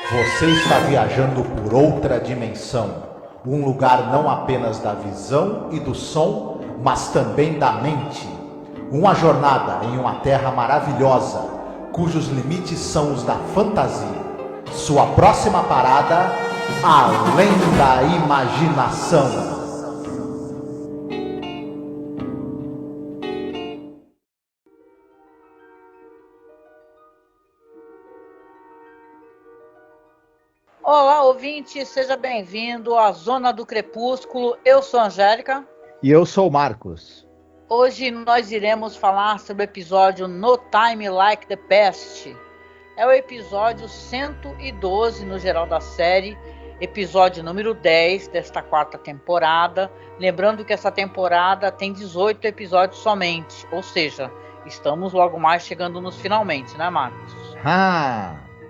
Você está viajando por outra dimensão, um lugar não apenas da visão e do som, mas também da mente. Uma jornada em uma terra maravilhosa, cujos limites são os da fantasia. Sua próxima parada, além da imaginação. Olá, ouvinte, seja bem-vindo à Zona do Crepúsculo. Eu sou a Angélica. E eu sou o Marcos. Hoje nós iremos falar sobre o episódio No Time Like the Past. É o episódio 112 no geral da série, episódio número 10 desta quarta temporada. Lembrando que essa temporada tem 18 episódios somente, ou seja, estamos logo mais chegando nos finalmente, né, Marcos?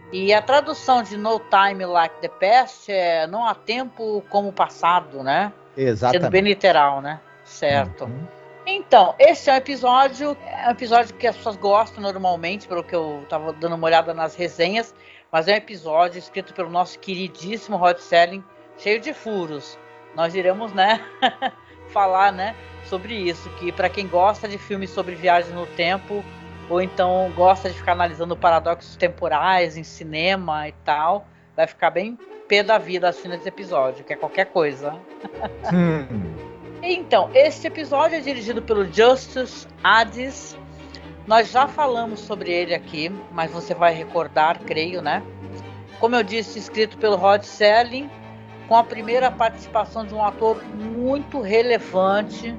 E a tradução de No Time Like the Past é não há tempo como o passado, né? Exatamente. Sendo bem literal, né? Certo. Então, esse é um episódio que as pessoas gostam normalmente, pelo que eu estava dando uma olhada nas resenhas, mas é um episódio escrito pelo nosso queridíssimo Rod Serling, cheio de furos. Nós iremos, né, falar, né, sobre isso, que para quem gosta de filmes sobre viagem no tempo, ou então gosta de ficar analisando paradoxos temporais em cinema e tal, vai ficar bem pé da vida assistindo esse episódio, que é qualquer coisa. Então, esse episódio é dirigido pelo Justus Adis. Nós já falamos sobre ele aqui, mas você vai recordar, creio, né? Como eu disse, escrito pelo Rod Serling, com a primeira participação de um ator muito relevante,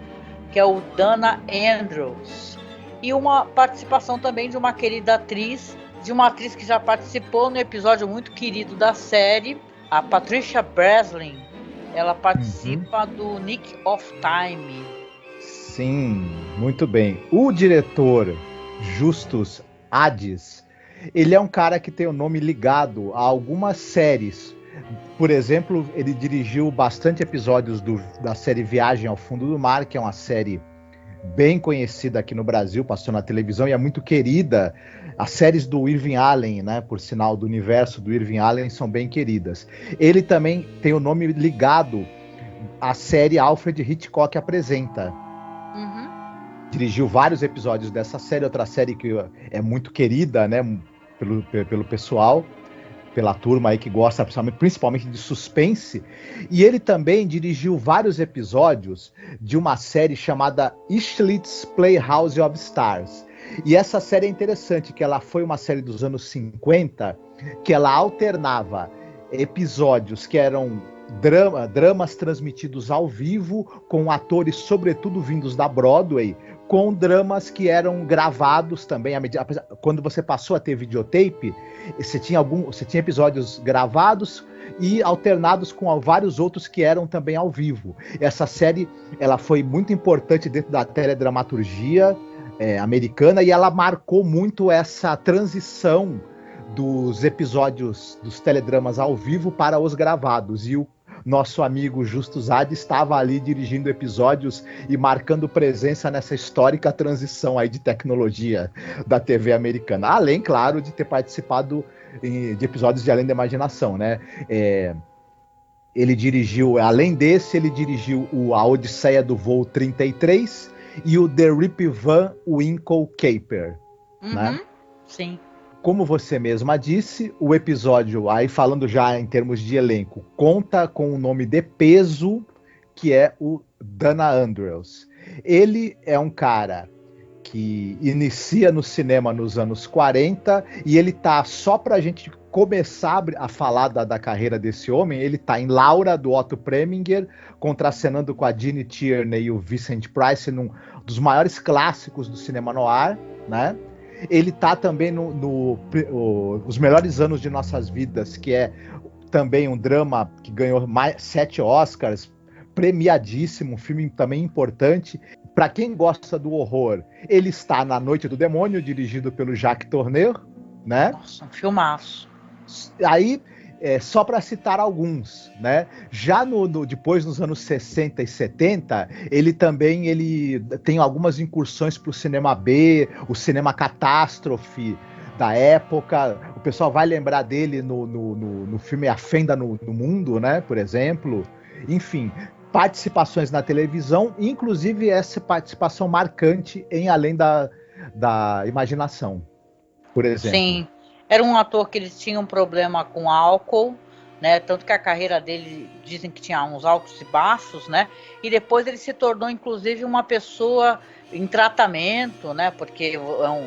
que é o Dana Andrews. E uma participação também de uma querida atriz, de uma atriz que já participou no episódio muito querido da série, a Patricia Breslin. Ela participa do Nick of Time. Sim, muito bem. O diretor Justus Adis, ele é um cara que tem o nome ligado a algumas séries. Por exemplo, ele dirigiu bastante episódios da série Viagem ao Fundo do Mar, que é uma série bem conhecida aqui no Brasil, passou na televisão e é muito querida. As séries do Irving Allen, né, por sinal do universo do Irving Allen, são bem queridas. Ele também tem o nome ligado à série Alfred Hitchcock Apresenta. Dirigiu vários episódios dessa série, outra série que é muito querida, né, pelo pessoal, pela turma aí que gosta principalmente de suspense. E ele também dirigiu vários episódios de uma série chamada Schlitz Playhouse of Stars. E essa série é interessante, que ela foi uma série dos anos 50, que ela alternava episódios que eram dramas transmitidos ao vivo, com atores sobretudo vindos da Broadway, com dramas que eram gravados também. Quando você passou a ter videotape, você tinha episódios gravados e alternados com vários outros que eram também ao vivo. Essa série ela foi muito importante dentro da teledramaturgia americana, e ela marcou muito essa transição dos episódios dos teledramas ao vivo para os gravados. E o nosso amigo Justus Adis estava ali dirigindo episódios e marcando presença nessa histórica transição aí de tecnologia da TV americana. Além, claro, de ter participado de episódios de Além da Imaginação, né? Ele dirigiu, além desse, ele dirigiu A Odisseia do Voo 33 e o The Rip Van Winkle Caper, né? Sim. Como você mesma disse, o episódio, aí falando já em termos de elenco, conta com um nome de peso, que é o Dana Andrews. Ele é um cara que inicia no cinema nos anos 40, e ele tá, só pra gente começar a falar da carreira desse homem, ele tá em Laura, do Otto Preminger, contracenando com a Jeanne Tierney e o Vincent Price, num dos maiores clássicos do cinema noir, né? Ele tá também Os Melhores Anos de Nossas Vidas, que é também um drama que ganhou 7 Oscars, premiadíssimo, um filme também importante. Para quem gosta do horror, ele está na Noite do Demônio, dirigido pelo Jacques Tourneur, né? Nossa, um filmaço. Aí, só para citar alguns, né? Já depois, nos anos 60 e 70, ele tem algumas incursões para o cinema B, o cinema catástrofe, da época. O pessoal vai lembrar dele no filme A Fenda no Mundo, né? Por exemplo. Enfim, participações na televisão, inclusive essa participação marcante em Além da Imaginação, por exemplo. Sim, era um ator que ele tinha um problema com álcool, né? Tanto que a carreira dele dizem que tinha uns altos e baixos, né? E depois ele se tornou, inclusive, uma pessoa em tratamento, né? Porque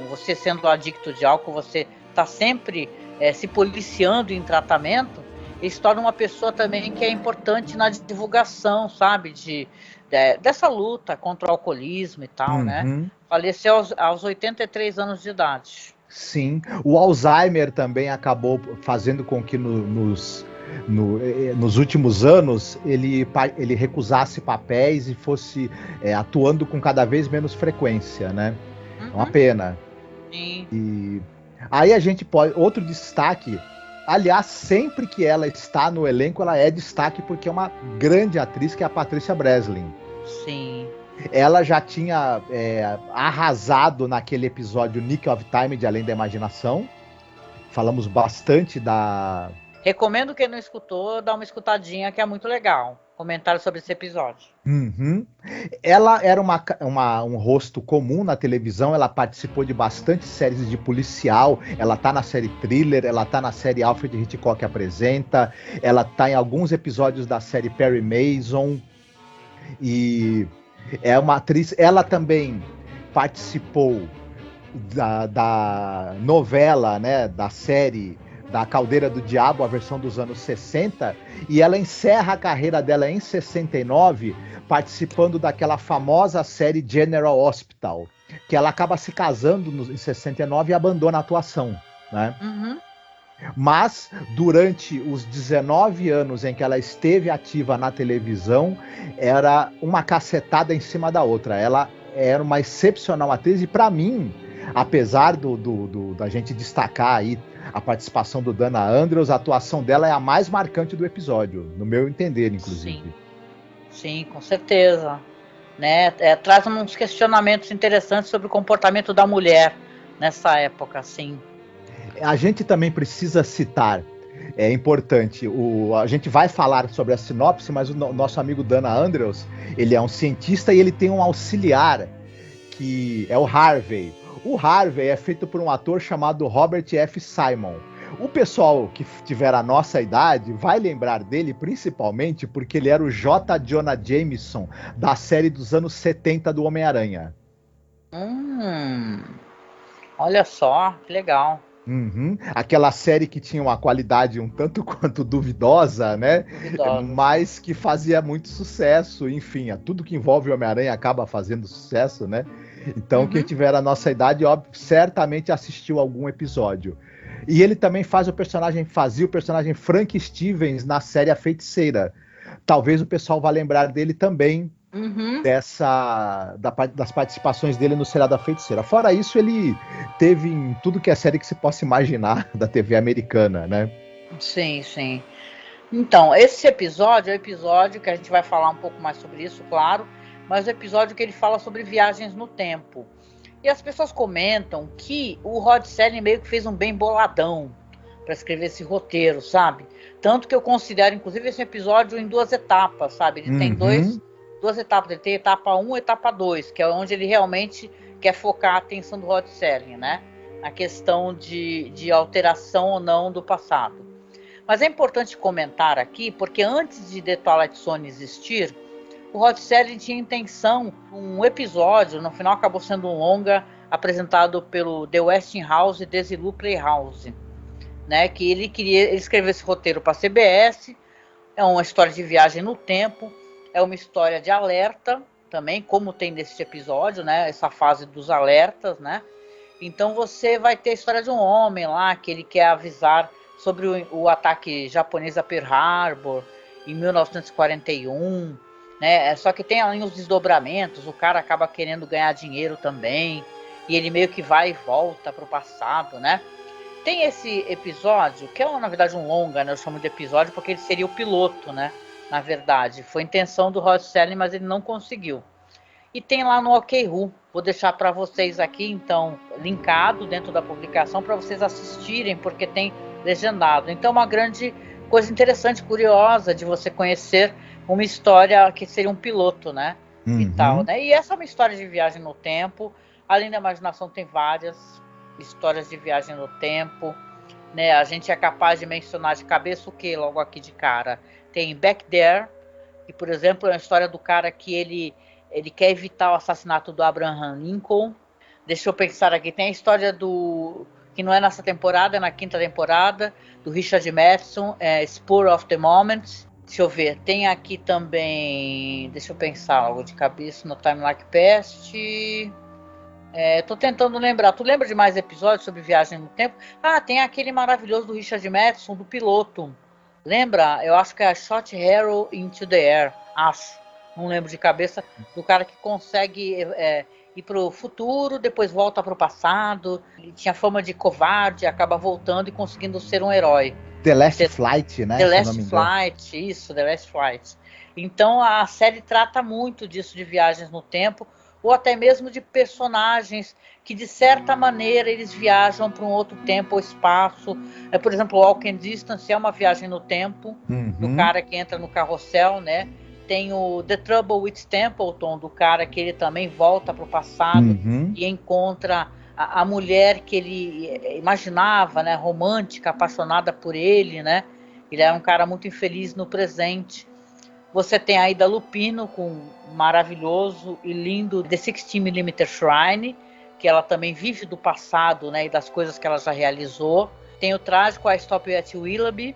você sendo adicto de álcool, você está sempre se policiando em tratamento. Ele se torna uma pessoa também que é importante na divulgação, sabe? Dessa luta contra o alcoolismo e tal, né? Faleceu aos 83 anos de idade. Sim, o Alzheimer também acabou fazendo com que nos últimos anos ele recusasse papéis e fosse atuando com cada vez menos frequência, né? É uma pena. Sim. E aí a gente pode. Outro destaque, aliás, sempre que ela está no elenco, ela é destaque porque é uma grande atriz, que é a Patrícia Breslin. Sim. Ela já tinha arrasado naquele episódio Nick of Time de Além da Imaginação. Falamos bastante da... Recomendo quem não escutou, dar uma escutadinha, que é muito legal. Comentário sobre esse episódio. Uhum. Ela era um rosto comum na televisão, ela participou de bastante séries de policial, ela tá na série Thriller, ela tá na série Alfred Hitchcock Apresenta, ela tá em alguns episódios da série Perry Mason, e é uma atriz. Ela também participou da novela, né, da série da Caldeira do Diabo, a versão dos anos 60, e ela encerra a carreira dela em 69 participando daquela famosa série General Hospital, que ela acaba se casando em 69 e abandona a atuação, né? Mas durante os 19 anos em que ela esteve ativa na televisão, era uma cacetada em cima da outra. Ela era uma excepcional atriz, e para mim, apesar da gente destacar aí a participação do Dana Andrews, a atuação dela é a mais marcante do episódio, no meu entender, inclusive. Sim, com certeza. Né? Traz uns questionamentos interessantes sobre o comportamento da mulher nessa época, sim. A gente também precisa citar, é importante, a gente vai falar sobre a sinopse, mas o nosso amigo Dana Andrews, ele é um cientista e ele tem um auxiliar, que é o Harvey. O Harvey é feito por um ator chamado Robert F. Simon. O pessoal que tiver a nossa idade vai lembrar dele principalmente porque ele era o J. Jonah Jameson da série dos anos 70 do Homem-Aranha. Olha só, que legal. Aquela série que tinha uma qualidade um tanto quanto duvidosa, né? Mas que fazia muito sucesso. Enfim, tudo que envolve o Homem-Aranha acaba fazendo sucesso, né? Então, quem tiver a nossa idade, óbvio, certamente assistiu algum episódio. E ele também fazia o personagem Frank Stevens na série A Feiticeira. Talvez o pessoal vá lembrar dele também das participações dele no seriado A Feiticeira. Fora isso, ele teve em tudo que é série que se possa imaginar da TV americana, né? Sim, sim. Então, esse episódio é o episódio que a gente vai falar um pouco mais sobre isso, claro, mas o episódio que ele fala sobre viagens no tempo. E as pessoas comentam que o Rod Serling meio que fez um bem boladão para escrever esse roteiro, sabe? Tanto que eu considero, inclusive, esse episódio em duas etapas, sabe? Ele tem duas etapas. Ele tem etapa 1 e etapa 2, que é onde ele realmente quer focar a atenção do Rod Serling, né? Na questão de alteração ou não do passado. Mas é importante comentar aqui, porque antes de The Twilight Zone existir, o Rod Serling tinha intenção, um episódio, no final acabou sendo um longa, apresentado pelo The Westinghouse e Desilu Playhouse, né, que ele escreveu esse roteiro para a CBS. É uma história de viagem no tempo, é uma história de alerta também, como tem nesse episódio, né, essa fase dos alertas, né. Então você vai ter a história de um homem lá que ele quer avisar sobre o ataque japonês a Pearl Harbor em 1941, né? Só que tem ali os desdobramentos, o cara acaba querendo ganhar dinheiro também, e ele meio que vai e volta para o passado, né? Tem esse episódio, que é na verdade um longa, né? Eu chamo de episódio porque ele seria o piloto, né? Na verdade, foi a intenção do Rod Serling, mas ele não conseguiu. e tem lá no OkRu. Vou deixar para vocês aqui, então, linkado dentro da publicação para vocês assistirem, porque tem legendado. Então, uma grande coisa interessante, curiosa de você conhecer uma história que seria um piloto, né? E tal, né? E essa é uma história de viagem no tempo. Além da imaginação, tem várias histórias de viagem no tempo, né? A gente é capaz de mencionar de cabeça o que logo aqui de cara? Tem Back There, que, por exemplo, é uma história do cara que ele quer evitar o assassinato do Abraham Lincoln. Deixa eu pensar aqui. Tem a história do... que não é nessa temporada, é na 5ª temporada, do Richard Matheson, Spur of the Moment. Deixa eu ver. Tem aqui também... Deixa eu pensar algo de cabeça no Time Like Past. Tô tentando lembrar. Tu lembra de mais episódios sobre viagem no tempo? Ah, tem aquele maravilhoso do Richard Matheson, do piloto. Lembra? Eu acho que é Shot Arrow into the Air. Acho. Não lembro de cabeça. Do cara que consegue ir pro futuro, depois volta pro passado. Ele tinha fama de covarde, acaba voltando e conseguindo ser um herói. The Last Flight, né? The Last Flight, isso, The Last Flight. Então a série trata muito disso, de viagens no tempo, ou até mesmo de personagens que, de certa maneira, eles viajam para um outro tempo ou espaço. Por exemplo, Walking Distance é uma viagem no tempo, do cara que entra no carrossel, né? Tem o The Trouble with Templeton, do cara que ele também volta para o passado e encontra a mulher que ele imaginava, né, romântica, apaixonada por ele, né? Ele era um cara muito infeliz no presente. Você tem a Ida Lupino com um maravilhoso e lindo The 16mm Shrine, que ela também vive do passado, né, e das coisas que ela já realizou. Tem o trágico I Stop You at Willoughby.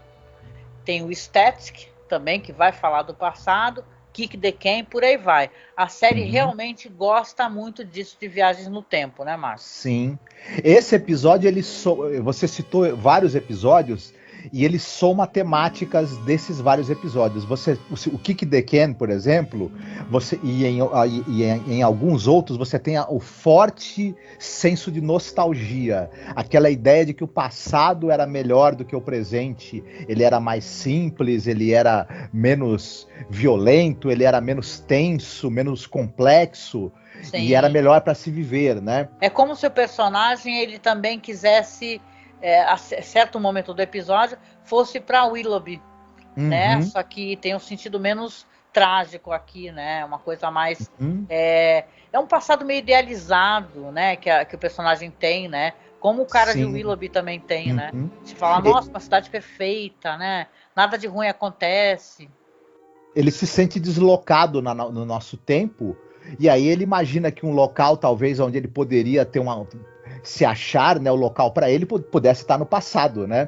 Tem o Static também, que vai falar do passado. Kick the Can, por aí vai. A série realmente gosta muito disso, de viagens no tempo, né, Márcio? Sim. Esse episódio, você citou vários episódios, e ele soma temáticas desses vários episódios. O Kick the Can, por exemplo, em alguns outros, você tem o forte senso de nostalgia. Aquela ideia de que o passado era melhor do que o presente. Ele era mais simples, ele era menos violento, ele era menos tenso, menos complexo. Sim. E era melhor para se viver, né? É como se o personagem ele também quisesse... a certo momento do episódio, fosse para Willoughby, né? Só que tem um sentido menos trágico aqui, né? Uma coisa mais... É um passado meio idealizado, né? Que o personagem tem, né? Como o cara de Willoughby também tem, né? Se fala, nossa, uma cidade perfeita, né? Nada de ruim acontece. Ele se sente deslocado no nosso tempo, e aí ele imagina que um local, talvez, onde ele poderia ter se achar, né, o local para ele pudesse estar no passado, né?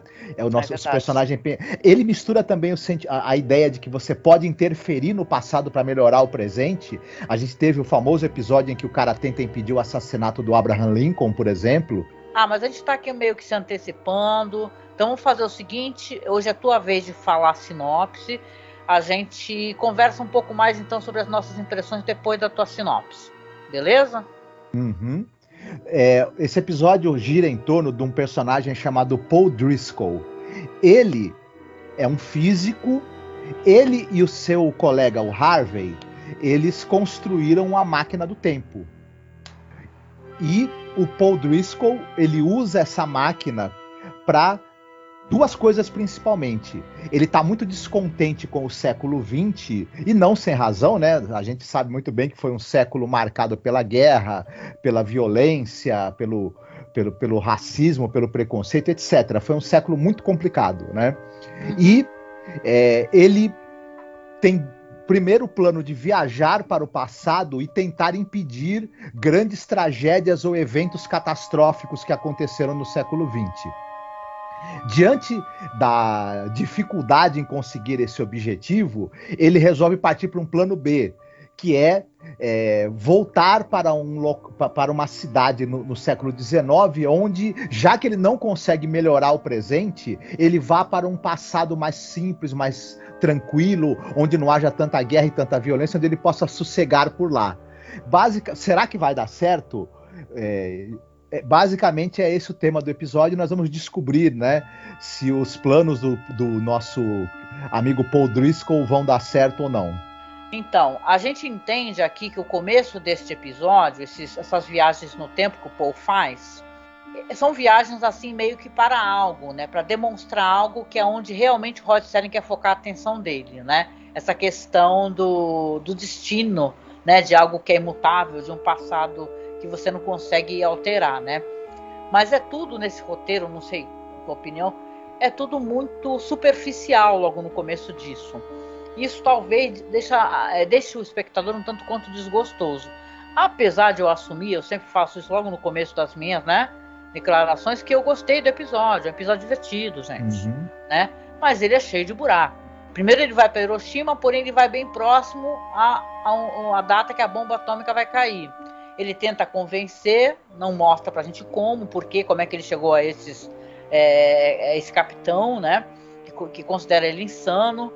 Esse personagem. Ele mistura também a ideia de que você pode interferir no passado para melhorar o presente. A gente teve o famoso episódio em que o cara tenta impedir o assassinato do Abraham Lincoln, por exemplo. Mas a gente está aqui meio que se antecipando. Então vamos fazer o seguinte: hoje é a tua vez de falar a sinopse. A gente conversa um pouco mais então sobre as nossas impressões depois da tua sinopse. Beleza? Esse episódio gira em torno de um personagem chamado Paul Driscoll. Ele é um físico. Ele e o seu colega, o Harvey, eles construíram a máquina do tempo. E o Paul Driscoll, ele usa essa máquina para duas coisas principalmente. Ele está muito descontente com o século XX, e não sem razão, né? A gente sabe muito bem que foi um século marcado pela guerra, pela violência, pelo racismo, pelo preconceito, etc. Foi um século muito complicado, né? E ele tem primeiro plano de viajar para o passado e tentar impedir grandes tragédias ou eventos catastróficos que aconteceram no século XX. Diante da dificuldade em conseguir esse objetivo, ele resolve partir para um plano B, que é voltar para uma cidade no século XIX, onde, já que ele não consegue melhorar o presente, ele vá para um passado mais simples, mais tranquilo, onde não haja tanta guerra e tanta violência, onde ele possa sossegar por lá. Será que vai dar certo? Basicamente é esse o tema do episódio. Nós vamos descobrir, né, se os planos do nosso amigo Paul Driscoll vão dar certo ou não. Então, a gente entende aqui que o começo deste episódio, essas viagens no tempo que o Paul faz, são viagens assim meio que para algo, né? Para demonstrar algo que é onde realmente o Rod Serling quer focar a atenção dele, né? Essa questão do destino, né? De algo que é imutável, de um passado que você não consegue alterar, né? Mas é tudo nesse roteiro, não sei a tua opinião, é tudo muito superficial logo no começo disso. Isso talvez deixe o espectador um tanto quanto desgostoso. Apesar de eu assumir, eu sempre faço isso logo no começo das minhas, né, declarações, que eu gostei do episódio. É um episódio divertido, gente. Né? Mas ele é cheio de buraco. Primeiro ele vai para Hiroshima, porém ele vai bem próximo à data que a bomba atômica vai cair. Ele tenta convencer, não mostra pra gente como, porquê, como é que ele chegou a esse capitão, né, que considera ele insano.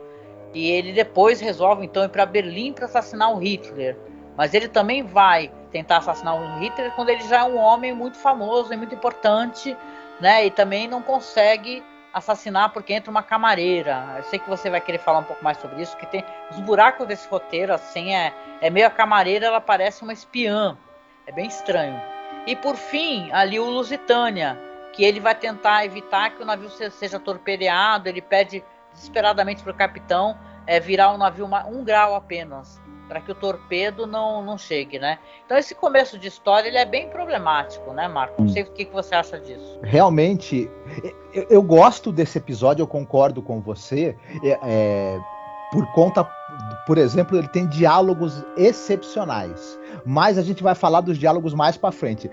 E ele depois resolve então ir para Berlim para assassinar o Hitler. Mas ele também vai tentar assassinar o Hitler quando ele já é um homem muito famoso e muito importante, né? E também não consegue assassinar porque entra uma camareira. Eu sei que você vai querer falar um pouco mais sobre isso, que tem os buracos desse roteiro, assim, é meio a camareira, ela parece uma espiã. É bem estranho. E por fim, ali o Lusitânia, que ele vai tentar evitar que o navio seja torpedeado, ele pede desesperadamente para o capitão virar o navio 1 grau apenas, para que o torpedo não chegue, né? Então esse começo de história ele é bem problemático, né, Marco? Não sei o que você acha disso. Realmente, eu gosto desse episódio, eu concordo com você, por conta, por exemplo, ele tem diálogos excepcionais, mas a gente vai falar dos diálogos mais para frente.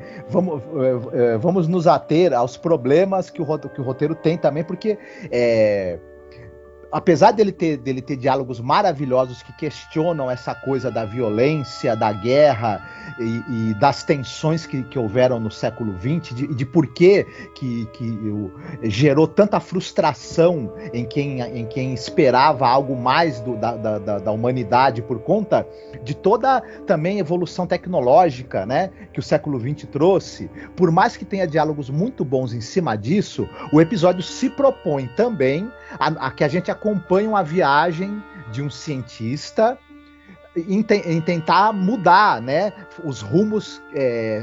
Vamos nos ater aos problemas que o roteiro tem também, porque apesar dele ter diálogos maravilhosos que questionam essa coisa da violência, da guerra e das tensões que houveram no século XX, de por que gerou tanta frustração em quem esperava algo mais da humanidade por conta de toda também evolução tecnológica, né, que o século XX trouxe. Por mais que tenha diálogos muito bons em cima disso, o episódio se propõe também a que a gente acompanhe uma viagem de um cientista em tentar mudar, né, os rumos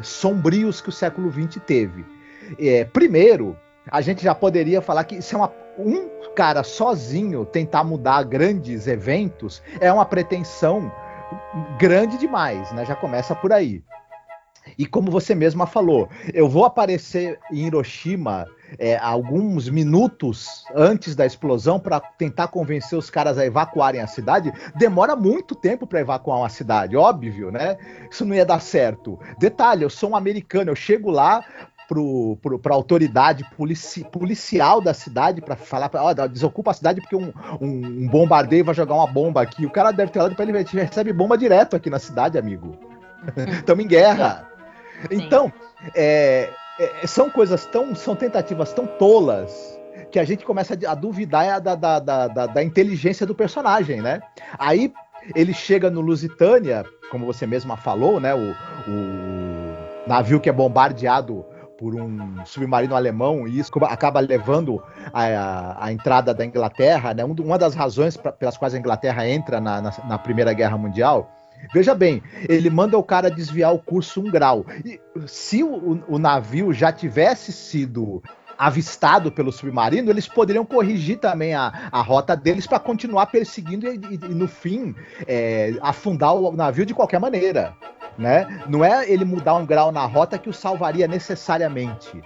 sombrios que o século XX teve. Primeiro, a gente já poderia falar que isso é um cara sozinho tentar mudar grandes eventos é uma pretensão grande demais, né? Já começa por aí. E como você mesma falou, eu vou aparecer em Hiroshima alguns minutos antes da explosão para tentar convencer os caras a evacuarem a cidade. Demora muito tempo para evacuar uma cidade, óbvio, né? Isso não ia dar certo. Detalhe, eu sou um americano, eu chego lá para a autoridade policial da cidade para falar, desocupa a cidade porque um bombardeio vai jogar uma bomba aqui. O cara deve ter olhado para ele, recebe bomba direto aqui na cidade, amigo. Estamos em guerra. Então, são tentativas tão tolas que a gente começa a duvidar da inteligência do personagem, né? Aí ele chega no Lusitânia, como você mesma falou, né? O navio que é bombardeado por um submarino alemão, e isso acaba levando a entrada da Inglaterra, né? Uma das razões pelas quais a Inglaterra entra na Primeira Guerra Mundial. Veja bem, ele manda o cara desviar o curso 1 grau. E se o navio já tivesse sido avistado pelo submarino, eles poderiam corrigir também a rota deles para continuar perseguindo e no fim, afundar o navio de qualquer maneira. Né? Não é ele mudar 1 grau na rota que o salvaria necessariamente.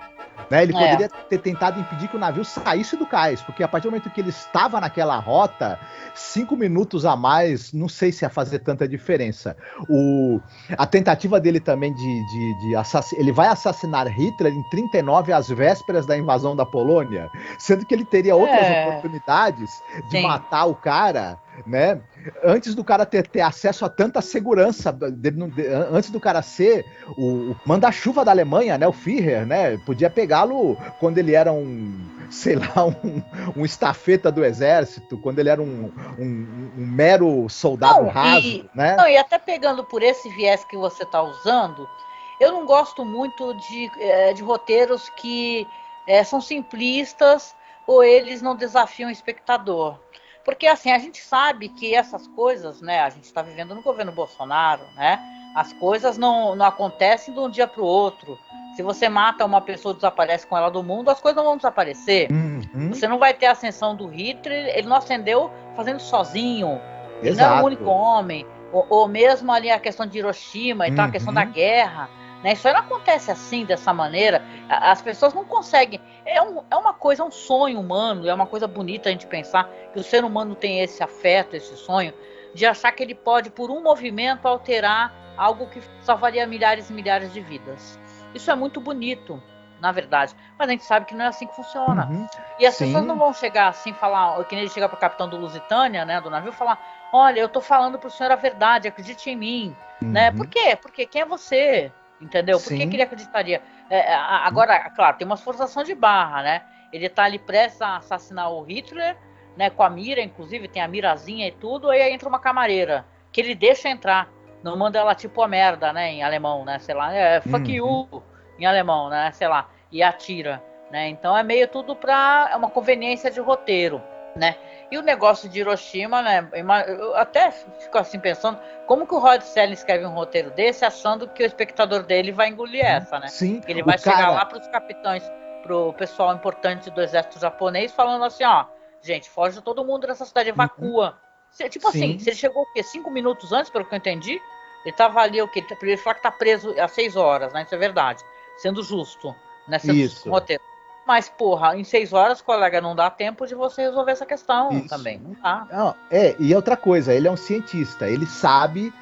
Né? Ele poderia ter tentado impedir que o navio saísse do cais, porque a partir do momento que ele estava naquela rota, 5 minutos a mais, não sei se ia fazer tanta diferença. A tentativa dele também ele vai assassinar Hitler em 39, às vésperas da invasão da Polônia, sendo que ele teria outras oportunidades de matar o cara, né? Antes do cara ter acesso a tanta segurança, antes do cara ser o manda-chuva da Alemanha, né, o Führer, né, podia pegá-lo quando ele era um estafeta do exército, quando ele era um mero soldado raso, né? Não, e até pegando por esse viés que você está usando, eu não gosto muito de roteiros que são simplistas ou eles não desafiam o espectador. Porque assim, a gente sabe que essas coisas, né? A gente está vivendo no governo Bolsonaro, né? As coisas não acontecem de um dia para o outro. Se você mata uma pessoa e desaparece com ela do mundo, as coisas não vão desaparecer. Você não vai ter a ascensão do Hitler, ele não ascendeu fazendo sozinho. Ele não era o único Exato. homem. Ou mesmo ali a questão de Hiroshima, então a questão da guerra. Né? Isso aí não acontece assim, dessa maneira. As pessoas não conseguem. É uma coisa, é um sonho humano, é uma coisa bonita a gente pensar que o ser humano tem esse afeto, esse sonho, de achar que ele pode, por um movimento, alterar algo que salvaria milhares e milhares de vidas. Isso é muito bonito, na verdade. Mas a gente sabe que não é assim que funciona. E as pessoas não vão chegar assim, falar, que nem ele chega pro capitão do Lusitânia, né, do navio, falar: olha, eu tô falando pro senhor a verdade, acredite em mim. Né? Por quê? Porque quem é você? Entendeu? Por que ele acreditaria? Agora, claro, tem umas forçações de barra, né? Ele tá ali prestes a assassinar o Hitler, né? Com a mira, inclusive, tem a mirazinha e tudo, aí entra uma camareira, que ele deixa entrar. Não manda ela tipo a merda, né? Em alemão, né? Sei lá, fuck you, em alemão, né? Sei lá, e atira, né? Então é meio tudo é uma conveniência de roteiro, né? E o negócio de Hiroshima, né? Eu até fico assim pensando, como que o Rod Serling escreve um roteiro desse achando que o espectador dele vai engolir essa, né? Sim, Que ele vai chegar lá pros capitães, pro pessoal importante do exército japonês, falando assim, ó, gente, foge todo mundo dessa cidade, evacua. Tipo assim, se ele chegou o quê? 5 minutos antes, pelo que eu entendi, ele tava ali, o quê? Ele fala que tá preso há 6 horas, né? Isso é verdade. Sendo justo, né? Sendo justo roteiro. Mas, porra, em 6 horas, colega, não dá tempo de você resolver essa questão também. Não dá. Não, e outra coisa, ele é um cientista, ele sabe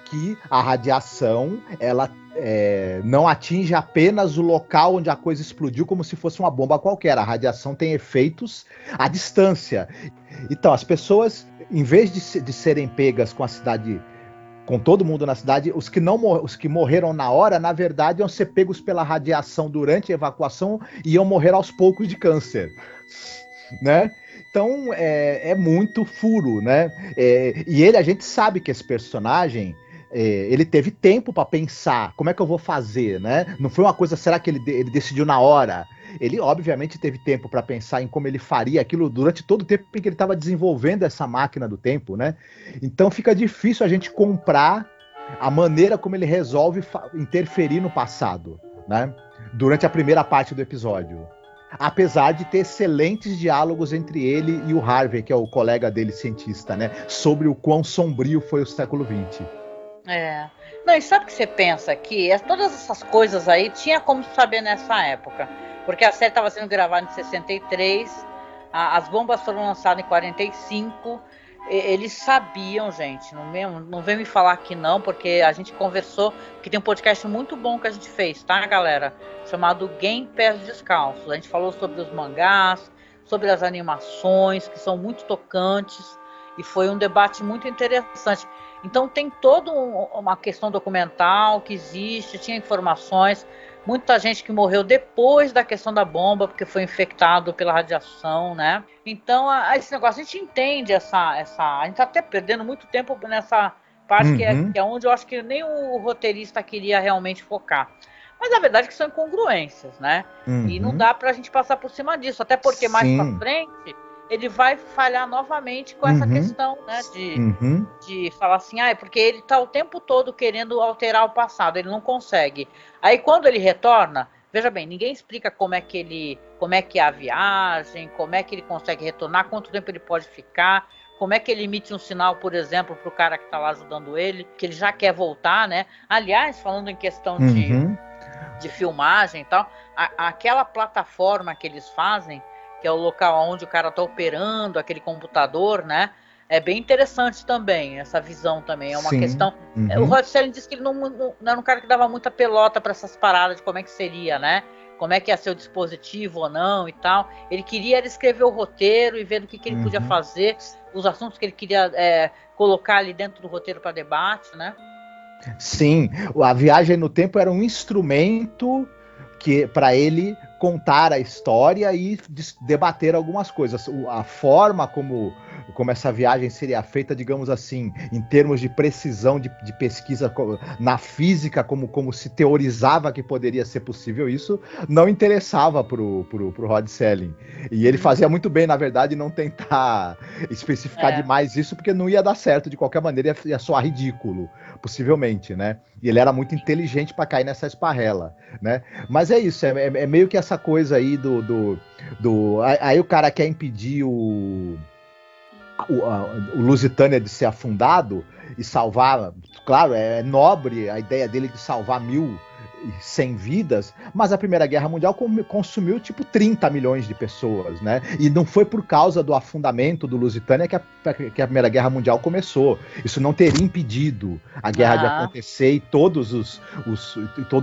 que a radiação, ela não atinge apenas o local onde a coisa explodiu como se fosse uma bomba qualquer. A radiação tem efeitos à distância. Então, as pessoas, em vez de serem pegas com a cidade, com todo mundo na cidade, os que morreram na hora, na verdade, iam ser pegos pela radiação durante a evacuação e iam morrer aos poucos de câncer, né? Então é muito furo, né? E a gente sabe que esse personagem ele teve tempo para pensar como é que eu vou fazer, né? Não foi uma coisa, será que ele decidiu na hora? Ele obviamente teve tempo para pensar em como ele faria aquilo durante todo o tempo em que ele estava desenvolvendo essa máquina do tempo, né? Então fica difícil a gente comprar a maneira como ele resolve interferir no passado, né? Durante a primeira parte do episódio. Apesar de ter excelentes diálogos entre ele e o Harvey, que é o colega dele cientista, né? Sobre o quão sombrio foi o século XX. Não, e sabe o que você pensa? Que todas essas coisas aí tinha como saber nessa época. Porque a série estava sendo gravada em 63, as bombas foram lançadas em 45. Eles sabiam, gente. Não vem me falar que não, porque a gente conversou, que tem um podcast muito bom que a gente fez, tá, galera? Chamado Game Pés Descalços. A gente falou sobre os mangás, sobre as animações, que são muito tocantes, e foi um debate muito interessante. Então tem toda uma questão documental que existe, tinha informações, muita gente que morreu depois da questão da bomba, porque foi infectado pela radiação, né? Então, esse negócio, a gente entende a gente tá até perdendo muito tempo nessa parte que é onde eu acho que nem o roteirista queria realmente focar. Mas a verdade é que são incongruências, né? E não dá pra gente passar por cima disso, até porque mais pra frente ele vai falhar novamente com essa questão, né? De falar assim, porque ele tá o tempo todo querendo alterar o passado, ele não consegue. Aí quando ele retorna, veja bem, ninguém explica como é que é a viagem, como é que ele consegue retornar, quanto tempo ele pode ficar, como é que ele emite um sinal, por exemplo, pro cara que tá lá ajudando ele, que ele já quer voltar, né? Aliás, falando em questão de filmagem e tal, aquela plataforma que eles fazem, que é o local onde o cara tá operando aquele computador, né? É bem interessante também, essa visão também. É uma questão. O Rod Serling disse que ele não era um cara que dava muita pelota para essas paradas de como é que seria, né? Como é que ia ser o dispositivo ou não e tal. Ele queria escrever o roteiro e ver do que ele podia fazer, os assuntos que ele queria colocar ali dentro do roteiro para debate, né? Sim, a viagem no tempo era um instrumento que para ele contar a história e debater algumas coisas. A forma como como essa viagem seria feita, digamos assim, em termos de precisão de pesquisa na física, como se teorizava que poderia ser possível isso, não interessava pro Rod Serling. E ele fazia muito bem, na verdade, não tentar especificar demais isso, porque não ia dar certo de qualquer maneira, ia soar ridículo, possivelmente, né? E ele era muito inteligente para cair nessa esparrela, né? Mas é isso, é meio que essa coisa aí aí o cara quer impedir o Lusitânia de ser afundado e salvar, claro, é nobre a ideia dele de salvar 1.100 vidas, mas a Primeira Guerra Mundial consumiu tipo 30 milhões de pessoas, né? E não foi por causa do afundamento do Lusitânia que a Primeira Guerra Mundial começou. Isso não teria impedido a guerra de acontecer e todo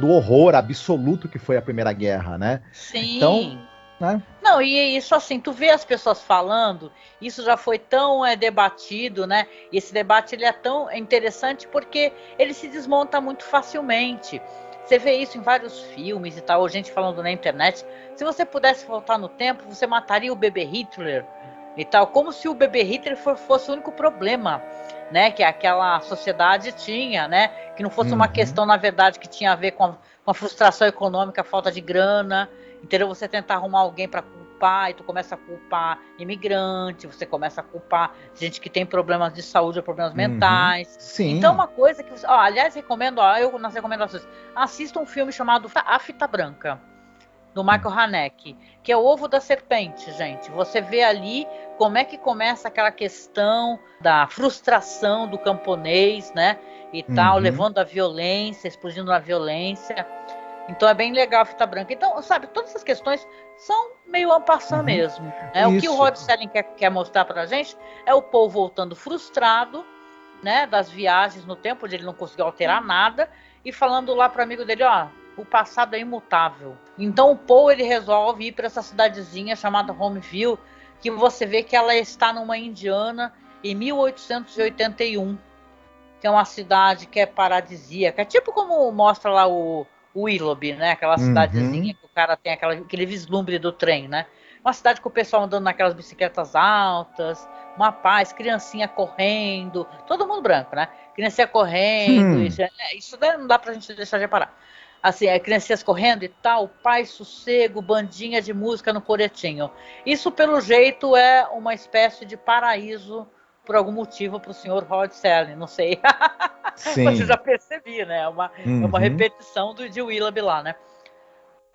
o horror absoluto que foi a Primeira Guerra, né? Sim. Então, né? Não, e isso assim, tu vê as pessoas falando, isso já foi tão debatido, né? E esse debate ele é tão interessante porque ele se desmonta muito facilmente. Você vê isso em vários filmes e tal, ou gente falando na internet. Se você pudesse voltar no tempo, você mataria o bebê Hitler e tal, como se o bebê Hitler fosse o único problema, né? Que aquela sociedade tinha, né? Que não fosse uma questão, na verdade, que tinha a ver com a frustração econômica, a falta de grana. Entendeu? Você tentar arrumar alguém para culpar, e tu começa a culpar imigrante, você começa a culpar gente que tem problemas de saúde ou problemas mentais. Sim. Então, uma coisa que... aliás, recomendo, eu nas recomendações, assista um filme chamado A Fita Branca, do Michael Haneke, que é o Ovo da Serpente, gente. Você vê ali como é que começa aquela questão da frustração do camponês, né? E tal, levando a violência, explodindo na violência. Então é bem legal a Fita Branca. Então, sabe, todas essas questões são meio en passant mesmo. Né? O que o Rod Serling quer mostrar pra gente é o Paul voltando frustrado, né, das viagens no tempo, onde ele não conseguiu alterar nada, e falando lá pro amigo dele, o passado é imutável. Então o Paul, ele resolve ir para essa cidadezinha chamada Homeville, que você vê que ela está numa Indiana em 1881, que é uma cidade que é paradisíaca, tipo como mostra lá o Willoughby, né? Aquela cidadezinha que o cara tem aquele vislumbre do trem, né? Uma cidade com o pessoal andando naquelas bicicletas altas, uma paz, criancinha correndo, todo mundo branco, né? Criancinha correndo, isso não dá pra gente deixar de reparar. Assim, criancinhas correndo e tal, paz, sossego, bandinha de música no coretinho. Isso, pelo jeito, é uma espécie de paraíso, por algum motivo, pro senhor Rod Serling, não sei. Mas eu já percebi, né? É uma repetição de Willoughby lá, né?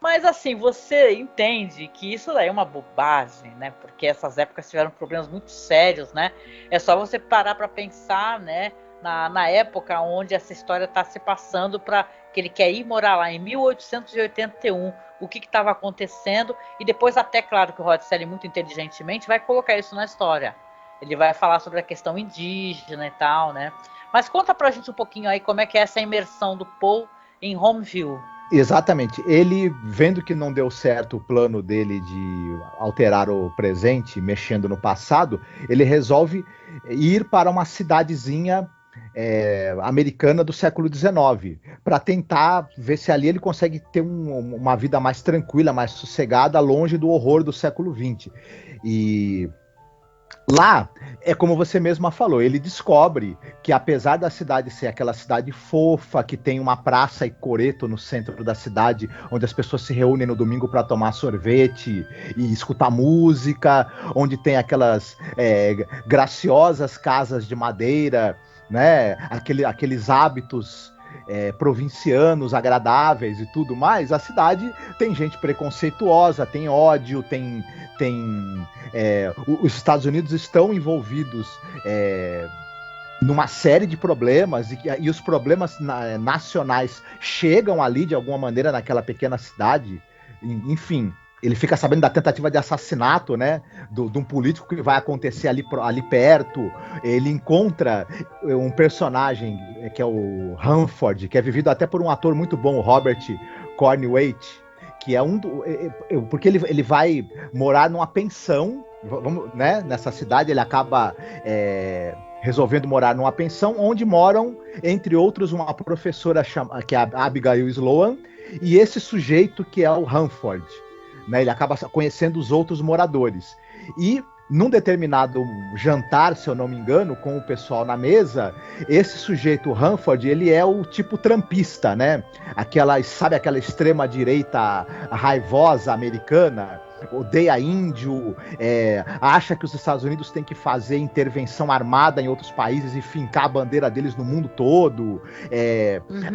Mas assim, você entende que isso daí é uma bobagem, né? Porque essas épocas tiveram problemas muito sérios, né? É só você parar para pensar, né? Na época onde essa história está se passando, para que ele quer ir morar lá em 1881, o que estava acontecendo, e depois até, claro, que o Rod Serling muito inteligentemente vai colocar isso na história. Ele vai falar sobre a questão indígena e tal, né? Mas conta pra gente um pouquinho aí como é que é essa imersão do Paul em Homeville. Exatamente. Ele, vendo que não deu certo o plano dele de alterar o presente, mexendo no passado, ele resolve ir para uma cidadezinha americana do século XIX, para tentar ver se ali ele consegue ter uma vida mais tranquila, mais sossegada, longe do horror do século XX. E lá, é como você mesma falou, ele descobre que apesar da cidade ser aquela cidade fofa, que tem uma praça e coreto no centro da cidade, onde as pessoas se reúnem no domingo para tomar sorvete e escutar música, onde tem aquelas graciosas casas de madeira, né? Aqueles hábitos provincianos agradáveis e tudo mais, a cidade tem gente preconceituosa, tem ódio, os Estados Unidos estão envolvidos numa série de problemas e os problemas nacionais chegam ali de alguma maneira naquela pequena cidade. Enfim, ele fica sabendo da tentativa de assassinato, né, de um político que vai acontecer ali perto. Ele encontra um personagem que é o Hanford, que é vivido até por um ator muito bom, o Robert Cornwaite, que é porque ele vai morar numa pensão, né, nessa cidade. Ele acaba resolvendo morar numa pensão onde moram, entre outros, uma professora que é a Abigail Sloan e esse sujeito que é o Hanford. Né, ele acaba conhecendo os outros moradores. E num determinado jantar, se eu não me engano, com o pessoal na mesa, esse sujeito, o Hanford, ele é o tipo trampista, né? Sabe aquela extrema-direita raivosa americana? Odeia índio, acha que os Estados Unidos têm que fazer intervenção armada em outros países e fincar a bandeira deles no mundo todo,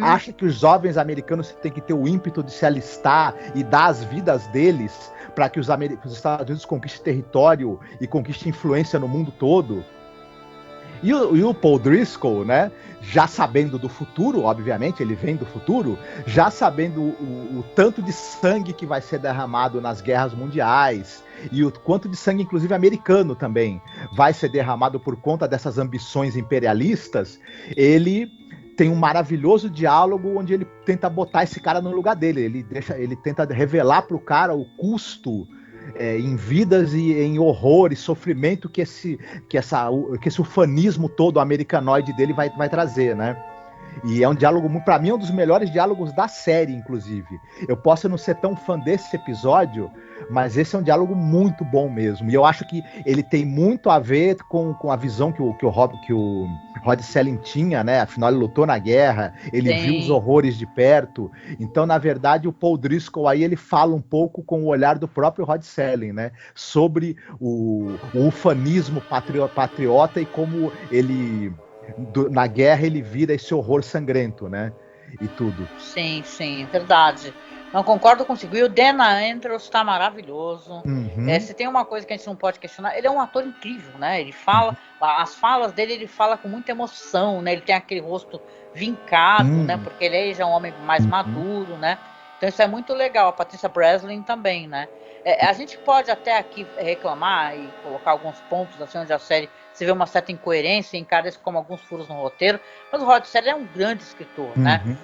acha que os jovens americanos têm que ter o ímpeto de se alistar e dar as vidas deles para que os Estados Unidos conquistem território e conquistem influência no mundo todo. E o Paul Driscoll, né, já sabendo do futuro, obviamente, ele vem do futuro, já sabendo o tanto de sangue que vai ser derramado nas guerras mundiais, e o quanto de sangue, inclusive americano também, vai ser derramado por conta dessas ambições imperialistas, ele tem um maravilhoso diálogo onde ele tenta botar esse cara no lugar dele, ele tenta revelar para o cara o custo em vidas e em horror e sofrimento que esse ufanismo todo americanoide dele vai trazer, né? E é um diálogo, para mim, é um dos melhores diálogos da série, inclusive. Eu posso não ser tão fã desse episódio, mas esse é um diálogo muito bom mesmo. E eu acho que ele tem muito a ver com a visão que o Rod Serling tinha, né? Afinal, ele lutou na guerra, ele viu os horrores de perto. Então, na verdade, o Paul Driscoll aí ele fala um pouco com o olhar do próprio Rod Serling, né? Sobre o ufanismo patriota e como ele... na guerra ele vira esse horror sangrento, né? E tudo. Sim, verdade. Não concordo contigo. E o Dan Andrews está maravilhoso. Se tem uma coisa que a gente não pode questionar, ele é um ator incrível, né? Ele fala, as falas dele, ele fala com muita emoção, né? Ele tem aquele rosto vincado, né? Porque ele já é um homem mais maduro, né? Então isso é muito legal. A Patricia Breslin também, né? A gente pode até aqui reclamar e colocar alguns pontos assim onde a série se vê uma certa incoerência e encara isso como alguns furos no roteiro, mas o Rod Serling é um grande escritor, né?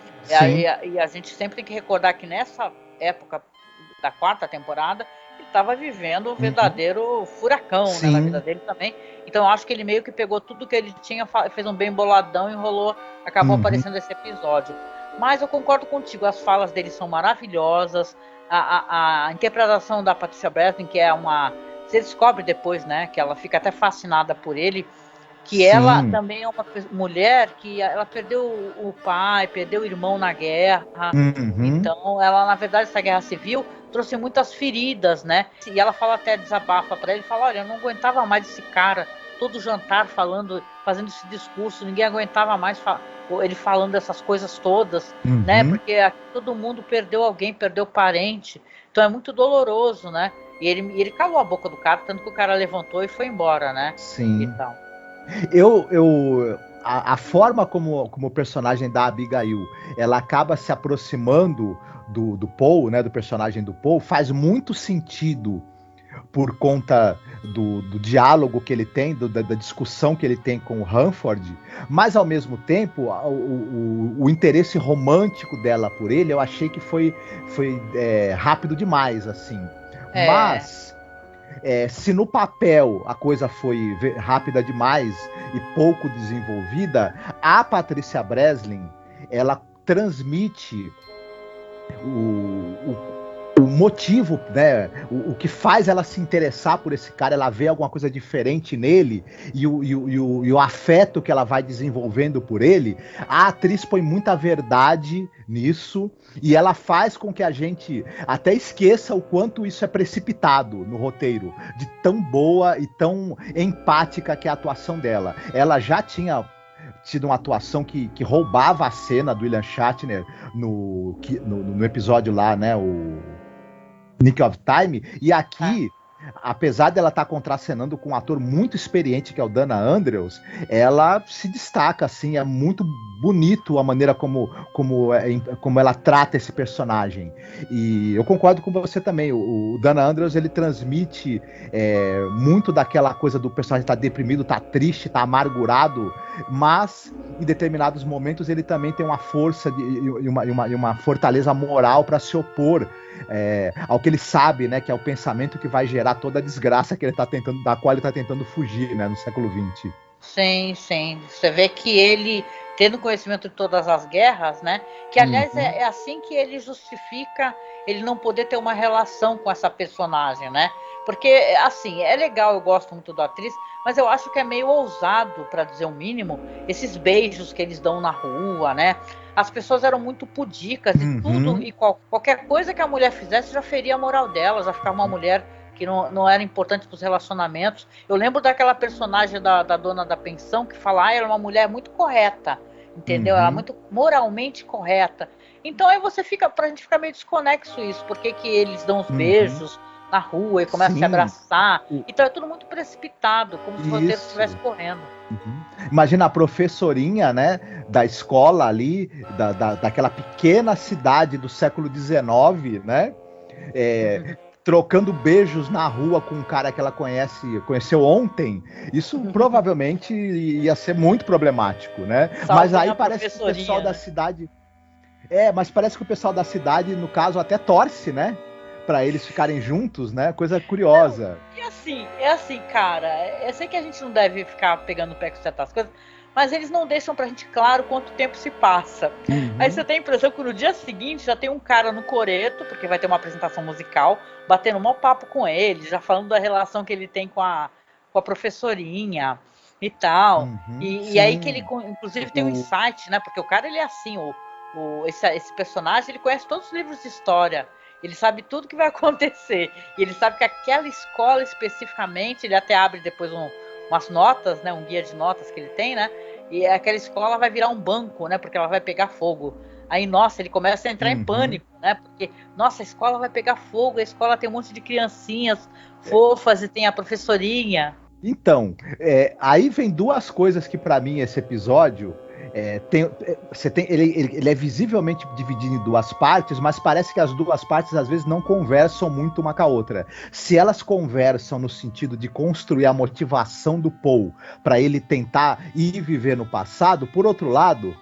E a gente sempre tem que recordar que nessa época da 4ª temporada ele estava vivendo um verdadeiro furacão, né, na vida dele também. Então eu acho que ele meio que pegou tudo que ele tinha, fez um bem boladão, enrolou, acabou aparecendo esse episódio. Mas eu concordo contigo, as falas dele são maravilhosas, a interpretação da Patricia Breslin, que é uma... Você descobre depois, né, que ela fica até fascinada por ele, que ela também é uma mulher que ela perdeu o pai, perdeu o irmão na guerra. Então, ela, na verdade, essa guerra civil trouxe muitas feridas, né? E ela fala até, desabafa para ele, fala, olha, eu não aguentava mais esse cara, todo jantar fazendo esse discurso, ninguém aguentava mais ele falando essas coisas todas, né? Porque todo mundo perdeu alguém, perdeu parente. Então é muito doloroso, né? E ele calou a boca do cara, tanto que o cara levantou e foi embora, né? Sim. Então. A forma como o personagem da Abigail ela acaba se aproximando do Paul, né, do personagem do Paul, faz muito sentido por conta do diálogo que ele tem, da discussão que ele tem com o Hanford, mas ao mesmo tempo o interesse romântico dela por ele eu achei que foi rápido demais, assim. Mas se no papel a coisa foi rápida demais e pouco desenvolvida, a Patricia Breslin ela transmite o motivo, né, o que faz ela se interessar por esse cara, ela vê alguma coisa diferente nele e o afeto que ela vai desenvolvendo por ele. A atriz põe muita verdade nisso e ela faz com que a gente até esqueça o quanto isso é precipitado no roteiro, de tão boa e tão empática que é a atuação dela. Ela já tinha tido uma atuação que roubava a cena do William Shatner no episódio lá, né, o Nick of Time, e aqui, apesar dela estar contracenando com um ator muito experiente, que é o Dana Andrews, ela se destaca, assim, é muito bonito a maneira como ela trata esse personagem. E eu concordo com você também, o Dana Andrews, ele transmite muito daquela coisa do personagem estar deprimido, estar triste, estar amargurado, mas em determinados momentos ele também tem uma força e uma fortaleza moral para se opor ao que ele sabe, né, que é o pensamento que vai gerar toda a desgraça que ele tá da qual ele está tentando fugir, né, no século XX. Sim. Você vê que ele, tendo conhecimento de todas as guerras, né, que aliás é assim que ele justifica ele não poder ter uma relação com essa personagem, né, Porque, assim, é legal, eu gosto muito da atriz, mas eu acho que é meio ousado, para dizer o mínimo, esses beijos que eles dão na rua, né? As pessoas eram muito pudicas e tudo, e qualquer coisa que a mulher fizesse já feria a moral dela, já ficava uma mulher que não era importante para os relacionamentos. Eu lembro daquela personagem da dona da pensão que fala, ela é uma mulher muito correta, entendeu? Ela é muito moralmente correta. Então aí pra gente ficar meio desconexo isso, porque que eles dão os beijos na rua e começam a se abraçar. Então é tudo muito precipitado, como se o roteiro estivesse correndo. Imagina a professorinha, né, da escola ali, daquela pequena cidade do século XIX, né, trocando beijos na rua com um cara que ela conheceu ontem. Isso provavelmente ia ser muito problemático, né? Mas aí parece que o pessoal da cidade... mas parece que o pessoal da cidade, no caso, até torce, né? Pra eles ficarem juntos, né? Coisa curiosa. Não, é assim, cara. Eu sei que a gente não deve ficar pegando o pé com certas coisas, mas eles não deixam pra gente claro quanto tempo se passa. Aí você tem a impressão que no dia seguinte já tem um cara no coreto, porque vai ter uma apresentação musical, batendo um mau papo com ele, já falando da relação que ele tem com a professorinha e tal. E aí que ele, inclusive, tem um insight, né? Porque o cara, ele é assim, esse personagem, ele conhece todos os livros de história. Ele sabe tudo que vai acontecer. E ele sabe que aquela escola especificamente, ele até abre depois umas notas, né? Um guia de notas que ele tem, né? E aquela escola vai virar um banco, né? Porque ela vai pegar fogo. Aí, nossa, ele começa a entrar em pânico, né? Porque, nossa, a escola vai pegar fogo, a escola tem um monte de criancinhas fofas e tem a professorinha. Então, aí vem duas coisas que pra mim esse episódio... ele é visivelmente dividido em duas partes, mas parece que as duas partes às vezes não conversam muito uma com a outra. Se elas conversam no sentido de construir a motivação do Paul para ele tentar ir viver no passado, por outro lado,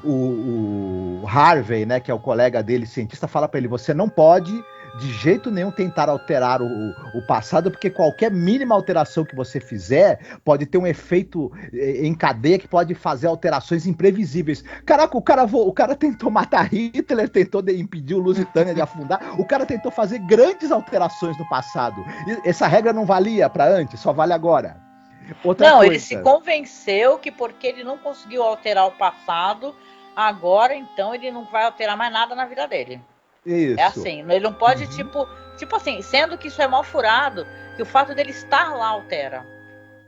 o Harvey, né, que é o colega dele, cientista, fala para ele: você não pode de jeito nenhum tentar alterar o passado, porque qualquer mínima alteração que você fizer pode ter um efeito em cadeia que pode fazer alterações imprevisíveis. Caraca, o cara tentou matar Hitler, tentou impedir o Lusitânia de afundar, o cara tentou fazer grandes alterações no passado. E essa regra não valia para antes, só vale agora. Outra coisa. Ele se convenceu que porque ele não conseguiu alterar o passado, agora então ele não vai alterar mais nada na vida dele. Isso. É assim, ele não pode, tipo assim, sendo que isso é mal furado, que o fato dele estar lá altera.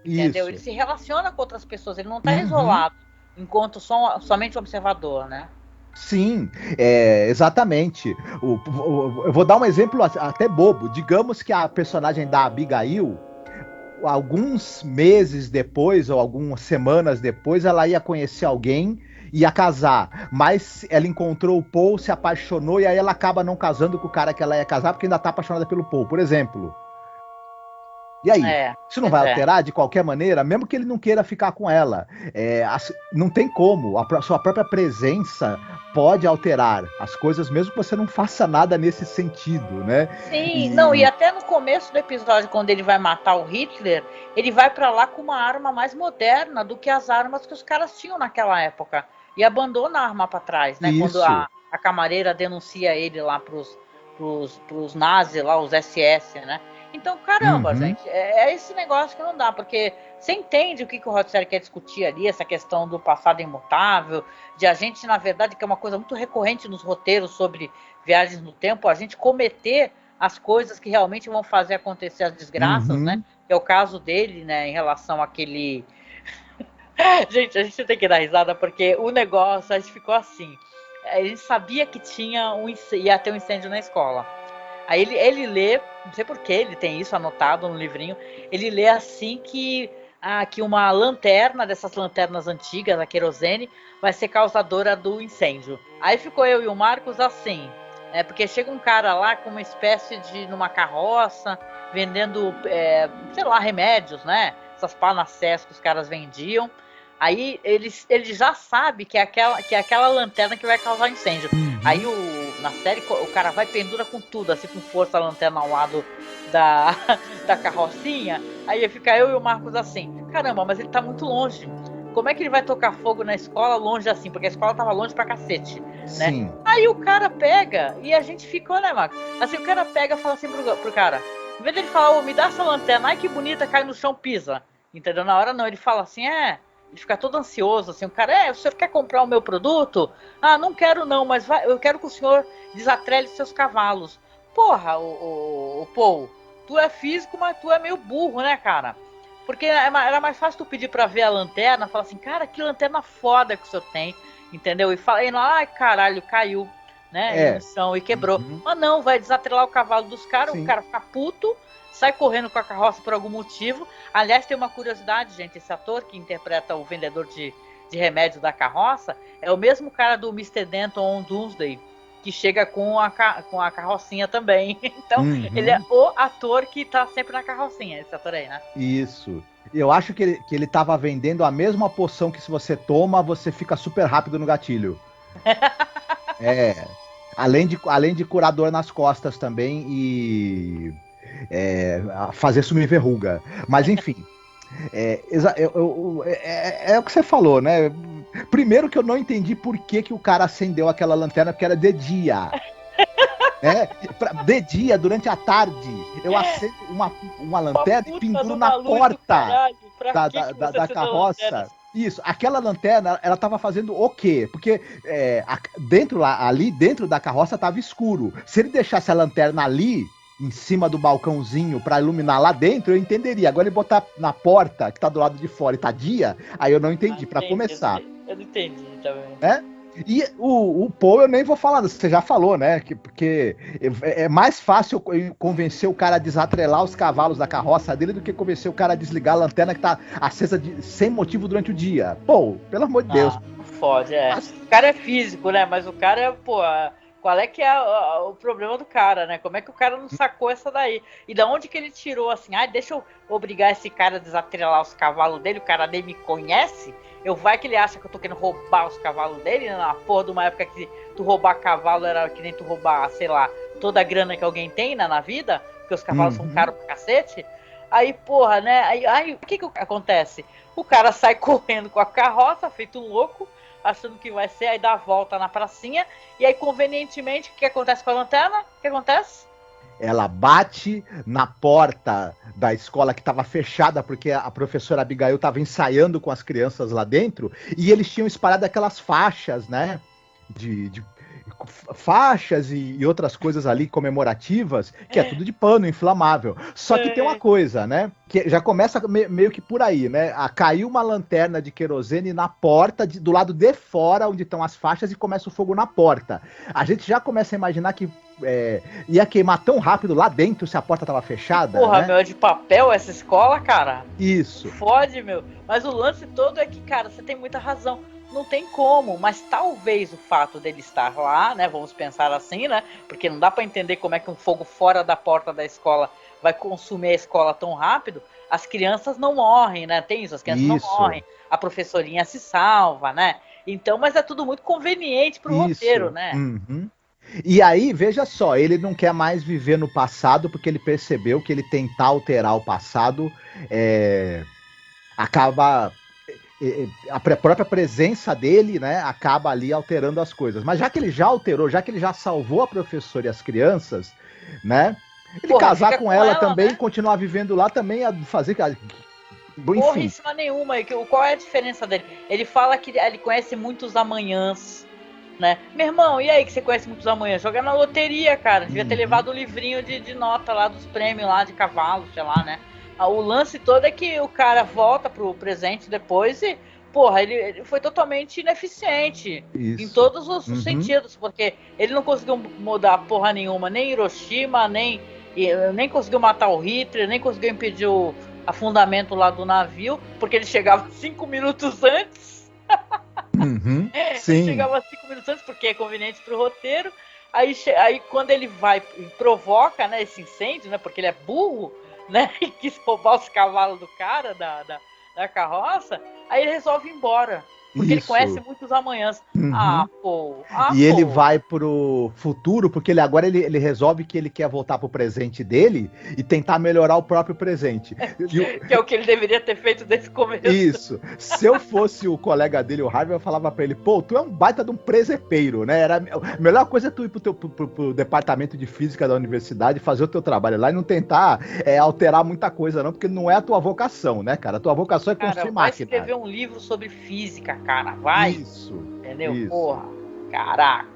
Entendeu? Ele se relaciona com outras pessoas, ele não está isolado, enquanto somente observador, né? Sim, exatamente. Eu vou dar um exemplo até bobo. Digamos que a personagem da Abigail, alguns meses depois, ou algumas semanas depois, ela ia conhecer alguém, ia casar, mas ela encontrou o Paul, se apaixonou, e aí ela acaba não casando com o cara que ela ia casar, porque ainda tá apaixonada pelo Paul, por exemplo. E aí? Isso não vai alterar de qualquer maneira, mesmo que ele não queira ficar com ela. Não tem como. A sua própria presença pode alterar as coisas, mesmo que você não faça nada nesse sentido, né? Sim, e até no começo do episódio, quando ele vai matar o Hitler, ele vai pra lá com uma arma mais moderna do que as armas que os caras tinham naquela época. E abandona a arma pra trás, né? Isso. Quando a camareira denuncia ele lá pros nazis, lá, os SS, né? Então, caramba, gente, é esse negócio que não dá, porque você entende o que o Roddenberry quer discutir ali, essa questão do passado imutável, de a gente, na verdade, que é uma coisa muito recorrente nos roteiros sobre viagens no tempo, a gente cometer as coisas que realmente vão fazer acontecer as desgraças, né? Que é o caso dele, né, em relação àquele... Gente, a gente tem que dar risada, porque o negócio, a gente ficou assim, a gente sabia que ia ter um incêndio na escola. Aí ele lê, não sei porquê, ele tem isso anotado no livrinho, ele lê assim que uma lanterna, dessas lanternas antigas, a querosene, vai ser causadora do incêndio. Aí ficou eu e o Marcos assim, porque chega um cara lá com uma espécie de, numa carroça, vendendo, sei lá, remédios, né? Essas panacés que os caras vendiam. Aí ele já sabe que é aquela lanterna que vai causar incêndio. Aí na série o cara vai pendura com tudo, assim, com força a lanterna ao lado da carrocinha. Aí fica eu e o Marcos assim, caramba, mas ele tá muito longe. Como é que ele vai tocar fogo na escola longe assim? Porque a escola tava longe pra cacete, né? Sim. Aí o cara pega, e a gente ficou, né, Marcos? Assim, o cara pega e fala assim pro cara, Em vez dele falar, me dá essa lanterna, ai que bonita, cai no chão, pisa. Entendeu? Na hora não, ele fala assim, ele fica todo ansioso, assim, o cara, o senhor quer comprar o meu produto? Ah, não quero não, mas eu quero que o senhor desatrele seus cavalos. Porra, o Paul, tu é físico, mas tu é meio burro, né, cara? Porque era mais fácil tu pedir pra ver a lanterna, falar assim, cara, que lanterna foda que o senhor tem, entendeu? E fala, ai caralho, caiu, né, no chão e quebrou. Uhum. Mas não, vai desatrelar o cavalo dos caras, Sim. o cara fica puto, sai correndo com a carroça por algum motivo. Aliás, tem uma curiosidade, gente, esse ator que interpreta o vendedor de remédio da carroça é o mesmo cara do Mr. Denton on Doomsday, que chega com a carrocinha também. Então, ele é o ator que tá sempre na carrocinha, esse ator aí, né? Isso. Eu acho que ele tava vendendo a mesma poção que se você toma, você fica super rápido no gatilho. Além de curar dor nas costas também e fazer sumir verruga. Mas enfim, é o que você falou, né? Primeiro que eu não entendi por que o cara acendeu aquela lanterna, porque era de dia. De dia, durante a tarde, eu acendo uma lanterna e penduro na porta da carroça. Isso, aquela lanterna, ela tava fazendo o quê? Porque ali dentro da carroça tava escuro. Se ele deixasse a lanterna ali, em cima do balcãozinho, pra iluminar lá dentro, eu entenderia. Agora ele botar na porta, que tá do lado de fora, e tá dia, aí eu não entendi, pra começar. Eu não entendi também. E o Paul eu nem vou falar, você já falou, né? Porque é mais fácil convencer o cara a desatrelar os cavalos da carroça dele do que convencer o cara a desligar a lanterna que tá acesa sem motivo durante o dia. Paul, pelo amor de Deus. Fode, O cara é físico, né? Mas o cara, qual é que é o problema do cara, né? Como é que o cara não sacou essa daí? E da onde que ele tirou assim? Deixa eu obrigar esse cara a desatrelar os cavalos dele, o cara nem me conhece. Vai que ele acha que eu tô querendo roubar os cavalos dele, né? Na porra de uma época que tu roubar cavalo era que nem tu roubar, sei lá, toda a grana que alguém tem na vida, porque os cavalos são caros pra cacete. Aí, porra, né? Aí o que acontece? O cara sai correndo com a carroça, feito louco, achando que vai ser, aí dá a volta na pracinha, e aí, convenientemente, o que acontece com a lanterna? O que acontece? Ela bate na porta da escola que estava fechada, porque a professora Abigail estava ensaiando com as crianças lá dentro, e eles tinham espalhado aquelas faixas, né? De faixas e outras coisas ali comemorativas, que é tudo de pano inflamável. Só que tem uma coisa, né? Que já começa meio que por aí, né? Caiu uma lanterna de querosene na porta, do lado de fora, onde estão as faixas, e começa o fogo na porta. A gente já começa a imaginar que ia queimar tão rápido lá dentro se a porta tava fechada. Porra, né? meu, é de papel essa escola, cara? Isso. Fode, meu. Mas o lance todo é que, cara, você tem muita razão. Não tem como, mas talvez o fato dele estar lá, né? Vamos pensar assim, né? Porque não dá pra entender como é que um fogo fora da porta da escola vai consumir a escola tão rápido. As crianças não morrem, né? Tem isso, as crianças não morrem. A professorinha se salva, né? Então, mas é tudo muito conveniente pro roteiro, né? Uhum. E aí, veja só, ele não quer mais viver no passado porque ele percebeu que ele tentar alterar o passado acaba... A própria presença dele, né, acaba ali alterando as coisas. Mas já que ele já alterou, já que ele já salvou a professora e as crianças, né, ele casar com ela também, né? Continuar vivendo lá também, fazer... Porríssima nenhuma. Qual é a diferença dele? Ele fala que ele conhece muitos amanhãs, né? Meu irmão, e aí que você conhece muitos amanhãs? Joga na loteria, cara. Devia ter levado o livrinho de nota lá dos prêmios lá de cavalo, sei lá, né? O lance todo é que o cara volta pro presente depois e, porra, ele foi totalmente ineficiente. Isso. Em todos os sentidos, porque ele não conseguiu mudar porra nenhuma, nem Hiroshima, nem conseguiu matar o Hitler, nem conseguiu impedir o afundamento lá do navio, porque ele chegava 5 minutos antes. Sim. Ele chegava 5 minutos antes, porque é conveniente pro roteiro. Aí quando ele vai e provoca, né, esse incêndio, né, porque ele é burro, né, e quis roubar os cavalos do cara, da carroça, aí ele resolve ir embora. Porque ele Isso. conhece muitos amanhãs. Uhum. E ele vai pro futuro, porque agora ele resolve que ele quer voltar pro presente dele e tentar melhorar o próprio presente. Que é o que ele deveria ter feito desde o começo. Isso. Se eu fosse o colega dele, o Harvey, eu falava pra ele, pô, tu é um baita de um presepeiro, né? A melhor coisa é tu ir pro departamento de física da universidade, fazer o teu trabalho lá e não tentar alterar muita coisa, não, porque não é a tua vocação, né, cara? A tua vocação é construir vai máquina. escrever um livro sobre física, cara, vai. Isso. Entendeu? Isso. Porra, caraca.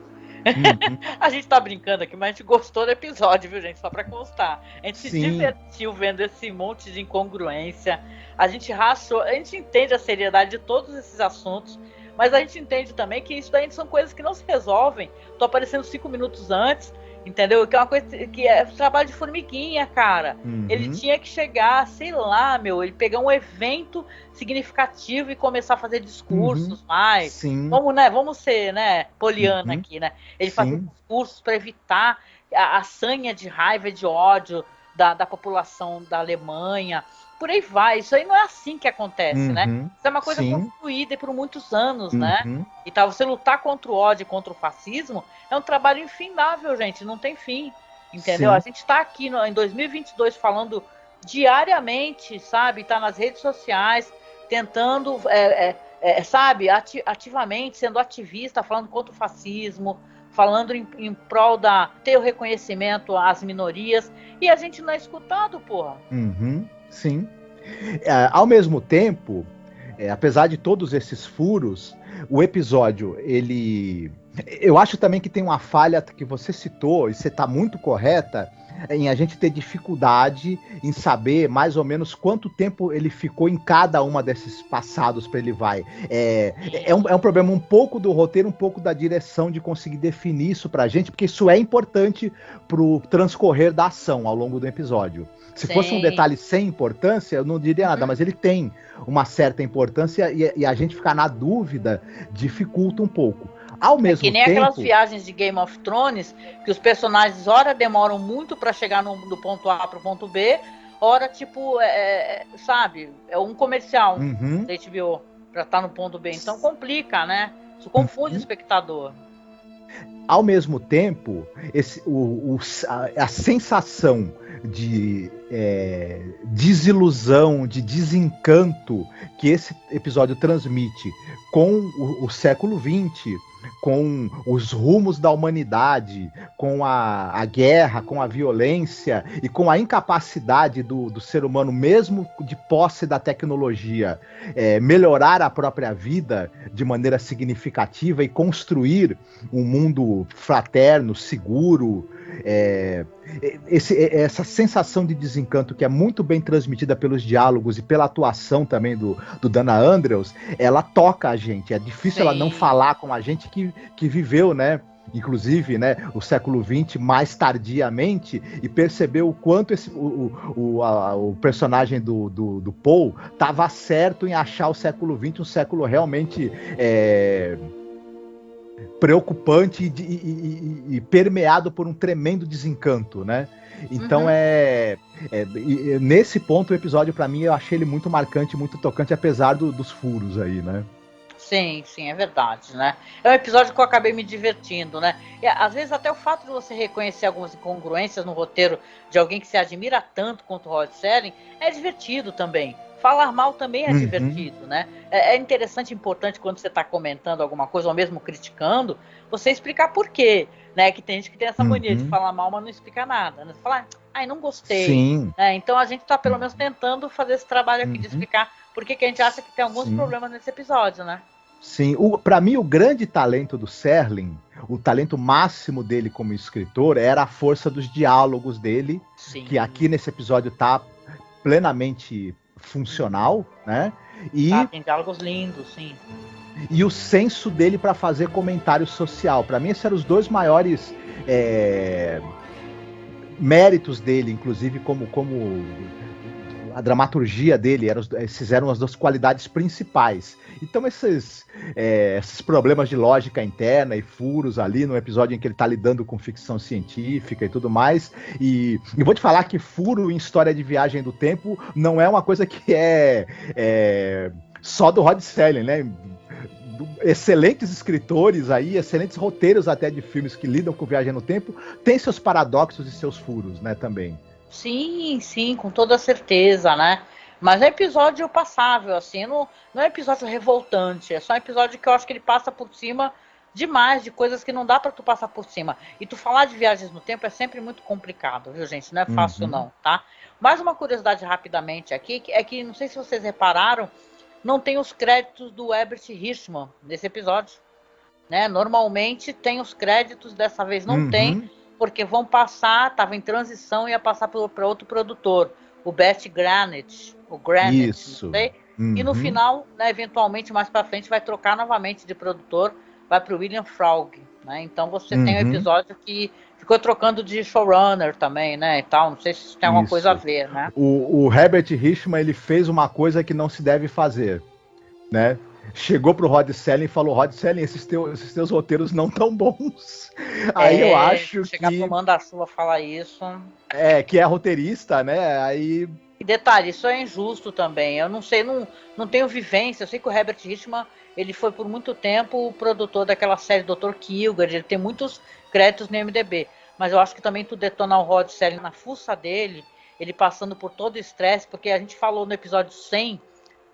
A gente tá brincando aqui, mas a gente gostou do episódio, viu, gente? Só pra constar. A gente se divertiu vendo esse monte de incongruência. A gente rachou, a gente entende a seriedade de todos esses assuntos, mas a gente entende também que isso daí são coisas que não se resolvem. Tô aparecendo 5 minutos antes, entendeu? Que é uma coisa que é trabalho de formiguinha, cara. Ele tinha que chegar, sei lá, ele pegar um evento significativo e começar a fazer discursos mais. Sim. Vamos ser, né, poliana aqui, né? Ele fazer discursos para evitar a sanha de raiva e de ódio da população da Alemanha. Por aí vai. Isso aí não é assim que acontece, né? Isso é uma coisa construída por muitos anos, né? E você lutar contra o ódio, contra o fascismo, é um trabalho infindável, gente. Não tem fim, entendeu? A gente está aqui em 2022 falando diariamente, sabe? Tá nas redes sociais, tentando, sabe? Ativamente, sendo ativista, falando contra o fascismo, falando em prol ter o reconhecimento às minorias. E a gente não é escutado, porra. Sim. Ao mesmo tempo, apesar de todos esses furos, o episódio, eu acho também que tem uma falha que você citou, e você está muito correta, em a gente ter dificuldade em saber mais ou menos quanto tempo ele ficou em cada uma desses passados para ele vai. É um problema um pouco do roteiro, um pouco da direção de conseguir definir isso pra gente, porque isso é importante pro transcorrer da ação ao longo do episódio. Se fosse um detalhe sem importância, eu não diria nada, mas ele tem uma certa importância e a gente ficar na dúvida dificulta um pouco. Ao mesmo tempo... Que nem aquelas viagens de Game of Thrones, que os personagens, ora, demoram muito para chegar do ponto A pro ponto B, ora, tipo, sabe, é um comercial da HBO para estar no ponto B. Então complica, né? Isso confunde o espectador. Ao mesmo tempo, a sensação de desilusão, de desencanto que esse episódio transmite com o século XX, com os rumos da humanidade, com a guerra, com a violência e com a incapacidade do ser humano, mesmo de posse da tecnologia, melhorar a própria vida de maneira significativa e construir um mundo fraterno, seguro. Essa sensação de desencanto que é muito bem transmitida pelos diálogos e pela atuação também do Dana Andrews, ela toca a gente. É difícil ela não falar com a gente que viveu, né? Inclusive, né, o século XX mais tardiamente, e percebeu o quanto o personagem do Paul estava certo em achar o século XX um século realmente preocupante e permeado por um tremendo desencanto, né? Então nesse ponto o episódio, para mim, eu achei ele muito marcante, muito tocante, apesar dos furos aí, né? Sim, é verdade, né? É um episódio que eu acabei me divertindo, né? E, às vezes até o fato de você reconhecer algumas incongruências no roteiro de alguém que se admira tanto quanto o Rod Serling é divertido também. Falar mal também é divertido, né? É interessante e importante quando você está comentando alguma coisa ou mesmo criticando, você explicar por quê, né? Que tem gente que tem essa mania de falar mal, mas não explica nada, né? Você fala, não gostei. Sim. Então a gente está pelo menos tentando fazer esse trabalho aqui de explicar por que a gente acha que tem alguns problemas nesse episódio, né? Sim, para mim o grande talento do Serling, o talento máximo dele como escritor, era a força dos diálogos dele, que aqui nesse episódio tá plenamente funcional, né? Tem diálogos lindos, sim. E o senso dele para fazer comentário social. Para mim, esses eram os dois maiores méritos dele, inclusive como a dramaturgia dele, esses eram as duas qualidades principais. Então esses problemas de lógica interna e furos ali no episódio em que ele está lidando com ficção científica e tudo mais, e vou te falar que furo em história de viagem do tempo não é uma coisa que é só do Rod Serling, né? excelentes escritores aí, excelentes roteiros até de filmes que lidam com viagem no tempo, tem seus paradoxos e seus furos, né, também. Sim, sim, com toda certeza, né? Mas é episódio passável, assim, não é episódio revoltante, é só um episódio que eu acho que ele passa por cima demais de coisas que não dá pra tu passar por cima. E tu falar de viagens no tempo é sempre muito complicado, viu, gente? Não é fácil não, tá? Mais uma curiosidade rapidamente aqui, é que não sei se vocês repararam, não tem os créditos do Herbert Hirschman nesse episódio, né? Normalmente tem os créditos, dessa vez não tem, porque vão passar, estava em transição, ia passar para outro produtor, o Bert Granit, o Granit, Isso. não sei. E no final, né, eventualmente mais para frente, vai trocar novamente de produtor, vai para o William Fraug, né? Então você tem um episódio que ficou trocando de showrunner também, né, e tal. Não sei se isso tem alguma coisa a ver, né? O Herbert Hirschman, ele fez uma coisa que não se deve fazer, né? Chegou pro Rod Serling e falou: Rod Serling, esses teus roteiros não tão bons. Aí eu acho chegar pro Manda-Chuva falar isso. Que é roteirista, né? Aí. E detalhe, isso é injusto também. Eu não sei, não tenho vivência. Eu sei que o Herbert Hirschman, ele foi por muito tempo o produtor daquela série Dr. Kilgore, ele tem muitos créditos no IMDb. Mas eu acho que também tu detonar o Rod Serling na fuça dele, ele passando por todo o estresse, porque a gente falou no episódio 100,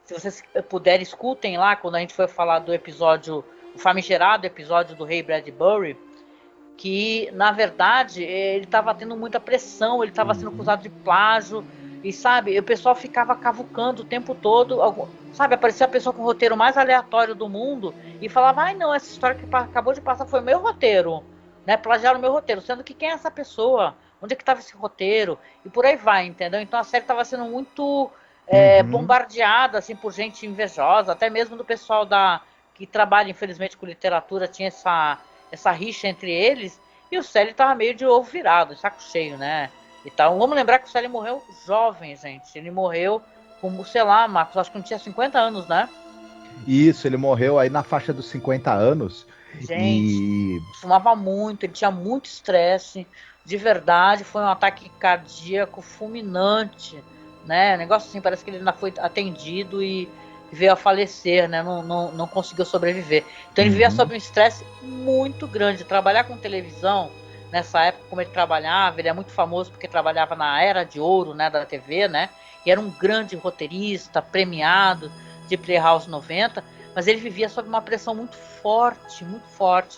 se vocês puderem, escutem lá, quando a gente foi falar do episódio, o famigerado episódio do Ray Bradbury, que, na verdade, ele estava tendo muita pressão, ele estava sendo acusado de plágio, e, sabe, o pessoal ficava cavucando o tempo todo, sabe, aparecia a pessoa com o roteiro mais aleatório do mundo, e falava, ai não, essa história que acabou de passar foi meu roteiro, né, plagiaram meu roteiro, sendo que quem é essa pessoa? Onde é que estava esse roteiro? E por aí vai, entendeu? Então a série estava sendo muito bombardeada, assim, por gente invejosa, até mesmo do pessoal que trabalha, infelizmente, com literatura, tinha essa rixa entre eles, e o Serling tava meio de ovo virado, saco cheio, né? E tal. Vamos lembrar que o Serling morreu jovem, gente. Ele morreu com, sei lá, Marcos, acho que não tinha 50 anos, né? Isso, ele morreu aí na faixa dos 50 anos. Gente, fumava muito, ele tinha muito estresse, de verdade, foi um ataque cardíaco fulminante, né? Negócio assim, parece que ele ainda foi atendido e veio a falecer, né? Não conseguiu sobreviver. Então ele vivia sob um estresse muito grande. Trabalhar com televisão, nessa época, como ele trabalhava, ele é muito famoso porque trabalhava na era de ouro, né, da TV, né? E era um grande roteirista, premiado de Playhouse 90, mas ele vivia sob uma pressão muito forte,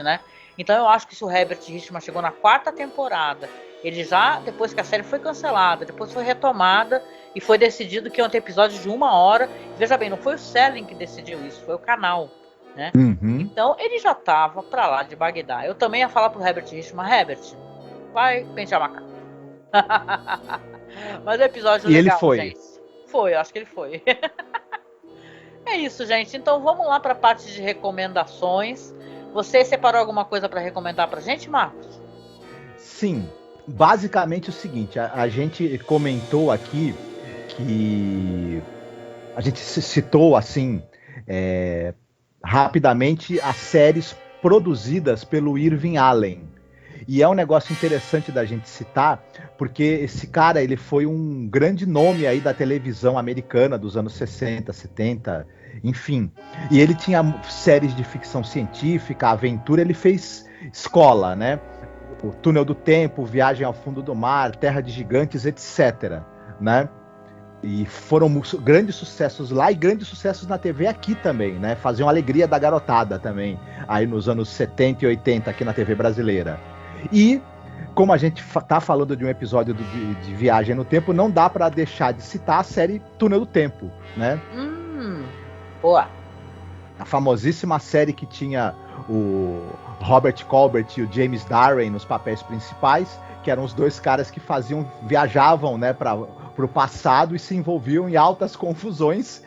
né? Então eu acho que se o Herbert Hirschman chegou na 4ª temporada, ele já, depois que a série foi cancelada, depois foi retomada, e foi decidido que iam ter episódios de 1 hora. Veja bem, não foi o Serling que decidiu isso, foi o canal, né? Então ele já tava pra lá de Bagdá. Eu também ia falar pro Herbert Hirschman, Herbert, vai pentear macaco. Mas o episódio e legal, ele foi. gente. Foi, eu acho que ele foi. É isso, gente. Então vamos lá pra parte de recomendações. Você separou alguma coisa pra recomendar pra gente, Marcos? Sim. Basicamente o seguinte, a gente comentou aqui que a gente citou assim rapidamente as séries produzidas pelo Irving Allen. E é um negócio interessante da gente citar, porque esse cara, ele foi um grande nome aí da televisão americana dos anos 60, 70, enfim. E ele tinha séries de ficção científica, aventura, ele fez escola, né? O Túnel do Tempo, Viagem ao Fundo do Mar, Terra de Gigantes, etc., né? E foram grandes sucessos lá e grandes sucessos na TV aqui também, né? Faziam alegria da garotada também, aí nos anos 70 e 80 aqui na TV brasileira. E, como a gente tá falando de um episódio de Viagem no Tempo, não dá para deixar de citar a série Túnel do Tempo, né? Boa. A famosíssima série que tinha o Robert Colbert e o James Darren nos papéis principais, que eram os dois caras que viajavam, né, para o passado e se envolviam em altas confusões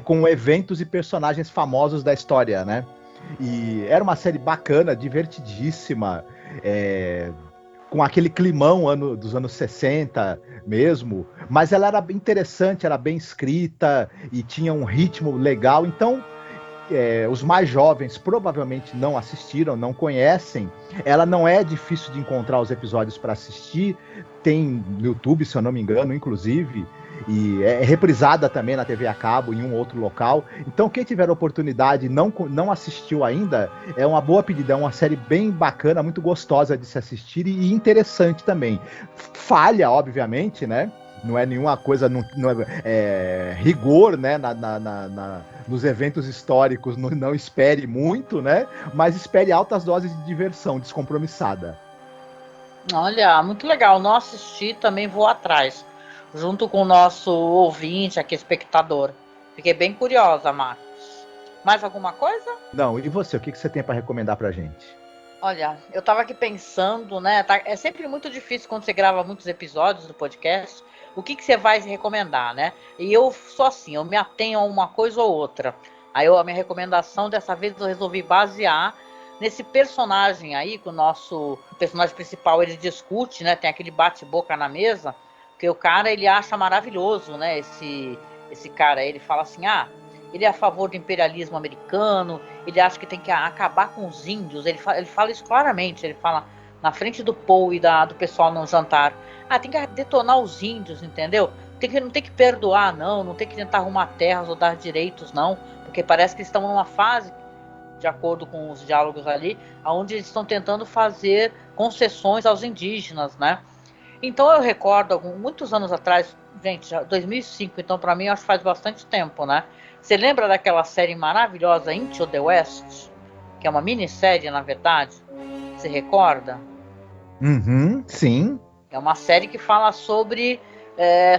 com eventos e personagens famosos da história, né? E era uma série bacana, divertidíssima, com aquele climão dos anos 60 mesmo, mas ela era interessante, era bem escrita e tinha um ritmo legal. Então, os mais jovens provavelmente não assistiram, não conhecem. Ela não é difícil de encontrar os episódios para assistir. Tem no YouTube, se eu não me engano, inclusive. E é reprisada também na TV a cabo, em um outro local. Então, quem tiver oportunidade e não assistiu ainda, é uma boa pedida. É uma série bem bacana, muito gostosa de se assistir e interessante também. Falha, obviamente, né? Não é nenhuma coisa, não é rigor, né? Nos eventos históricos, não espere muito, né? Mas espere altas doses de diversão descompromissada. Olha, muito legal. Não assisti, também vou atrás. Junto com o nosso ouvinte, aqui, espectador. Fiquei bem curiosa, Marcos. Mais alguma coisa? Não, e você? O que você tem para recomendar pra gente? Olha, eu tava aqui pensando, né? É sempre muito difícil quando você grava muitos episódios do podcast. O que você vai recomendar, né? E eu sou assim, eu me atenho a uma coisa ou outra. Aí a minha recomendação dessa vez eu resolvi basear nesse personagem aí, que o nosso personagem principal ele discute, né? Tem aquele bate-boca na mesa, que o cara ele acha maravilhoso, né? Esse cara, ele fala assim, ele é a favor do imperialismo americano, ele acha que tem que acabar com os índios, ele fala isso claramente, ele fala na frente do Paul e do pessoal no jantar, tem que detonar os índios, entendeu? Não tem que perdoar, não tem que tentar arrumar terras ou dar direitos, não, porque parece que eles estão numa fase, de acordo com os diálogos ali, onde eles estão tentando fazer concessões aos indígenas, né? Então eu recordo, muitos anos atrás, gente, já 2005, então para mim acho que faz bastante tempo, né? Você lembra daquela série maravilhosa Into the West? Que é uma minissérie, na verdade? Você recorda? Uhum, sim. É uma série que fala sobre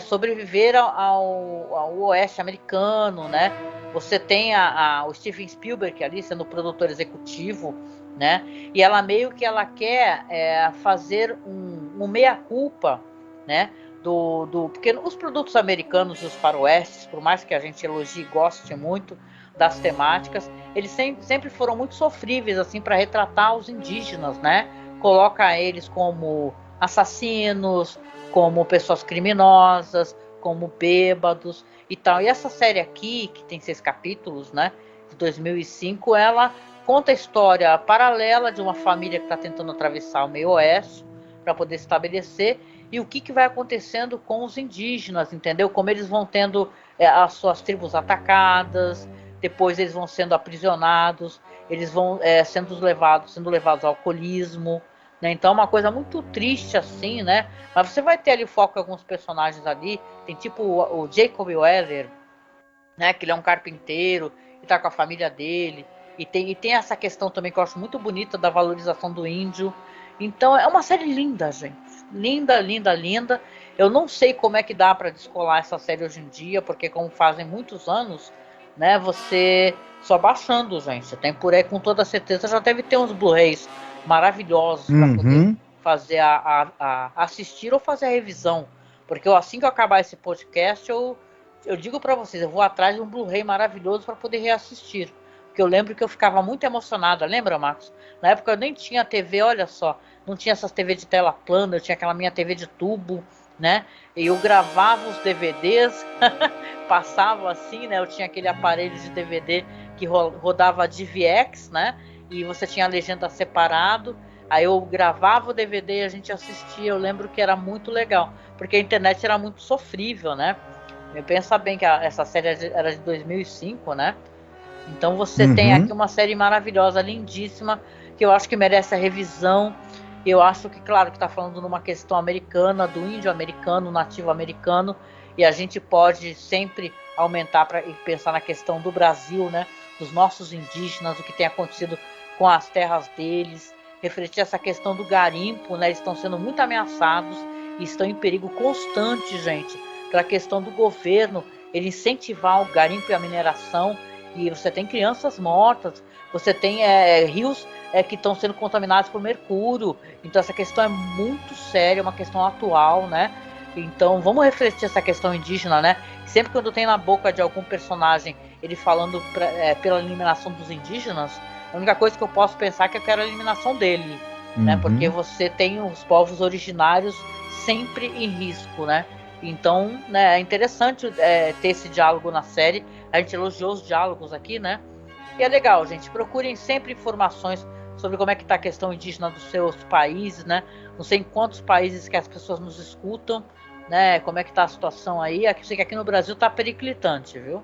sobreviver ao oeste americano, né? Você tem o Steven Spielberg ali sendo o produtor executivo, né? E ela meio que ela quer fazer um meia-culpa, né? Porque os produtos americanos e os faroestes, por mais que a gente elogie e goste muito das temáticas, eles sempre foram muito sofríveis assim para retratar os indígenas, né? Coloca eles como assassinos, como pessoas criminosas, como bêbados e tal. E essa série aqui, que tem 6 capítulos, né, de 2005, ela conta a história paralela de uma família que está tentando atravessar o meio oeste para poder estabelecer e o que vai acontecendo com os indígenas, entendeu? Como eles vão tendo as suas tribos atacadas, depois eles vão sendo aprisionados, eles vão sendo levados ao alcoolismo, né? Então é uma coisa muito triste assim, né? Mas você vai ter ali foco em alguns personagens ali, tem tipo o Jacob Weller, né? Que ele é um carpinteiro e tá com a família dele, e tem essa questão também que eu acho muito bonita da valorização do índio. Então é uma série linda, gente. Linda, linda, linda. Eu não sei como é que dá para descolar essa série hoje em dia, porque como fazem muitos anos, né? Você só baixando, gente. Tem por aí com toda certeza já deve ter uns Blu-rays maravilhosos para poder fazer assistir ou fazer a revisão. Porque assim que eu acabar esse podcast, eu digo para vocês, eu vou atrás de um Blu-ray maravilhoso para poder reassistir. Porque eu lembro que eu ficava muito emocionada, lembra, Marcos? Na época eu nem tinha TV, olha só, não tinha essas TV de tela plana, eu tinha aquela minha TV de tubo, né? E eu gravava os DVDs, passava assim, né? Eu tinha aquele aparelho de DVD que rodava DVX, né? E você tinha a legenda separado. Aí eu gravava o DVD e a gente assistia. Eu lembro que era muito legal, porque a internet era muito sofrível, né? Pensa bem que essa série era de 2005, né? Então você tem aqui uma série maravilhosa, lindíssima, que eu acho que merece a revisão. Eu acho que, claro, que está falando numa questão americana, do índio americano, nativo americano, e a gente pode sempre aumentar e pensar na questão do Brasil, né? Dos nossos indígenas, o que tem acontecido com as terras deles, refletir essa questão do garimpo, né? Eles estão sendo muito ameaçados e estão em perigo constante, gente, pela questão do governo, ele incentivar o garimpo e a mineração, e você tem crianças mortas, você tem rios que estão sendo contaminados por mercúrio, então essa questão é muito séria, é uma questão atual, né? Então vamos refletir essa questão indígena, né? Sempre quando tem na boca de algum personagem ele falando pela eliminação dos indígenas, a única coisa que eu posso pensar é que eu quero a eliminação dele, né? Porque você tem os povos originários sempre em risco, né? Então, né, é interessante ter esse diálogo na série. A gente elogiou os diálogos aqui, né? E é legal, gente, procurem sempre informações sobre como é que está a questão indígena dos seus países, né? Não sei em quantos países que as pessoas nos escutam, né? Como é que está a situação aí. Aqui, sei que aqui no Brasil está periclitante, viu?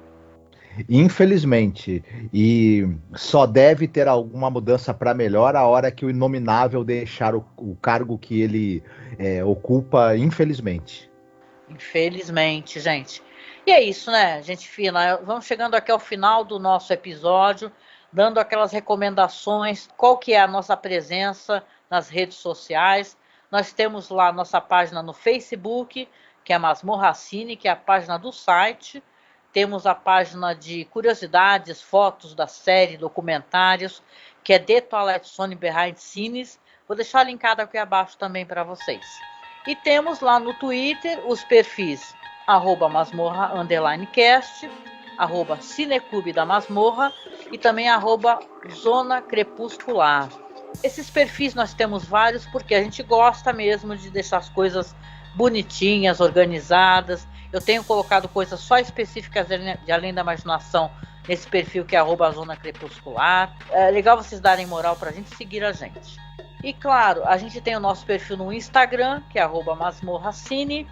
Infelizmente. E só deve ter alguma mudança para melhor a hora que o Inominável deixar o cargo que ele ocupa, infelizmente. Infelizmente, gente. E é isso, né, gente fina? Vamos chegando aqui ao final do nosso episódio, dando aquelas recomendações, qual que é a nossa presença nas redes sociais. Nós temos lá a nossa página no Facebook, que é Masmorra Cine, que é a página do site. Temos a página de curiosidades, fotos da série, documentários, que é The Twilight Zone Behind Scenes. Vou deixar linkado aqui abaixo também para vocês. E temos lá no Twitter os perfis @masmorra_cast, @cineclube da masmorra e também @zona crepuscular. Esses perfis nós temos vários porque a gente gosta mesmo de deixar as coisas bonitinhas, organizadas. Eu tenho colocado coisas só específicas de Além da Imaginação nesse perfil que é @zona crepuscular. É legal vocês darem moral pra gente seguir a gente. E claro, a gente tem o nosso perfil no Instagram, que é @masmorracine,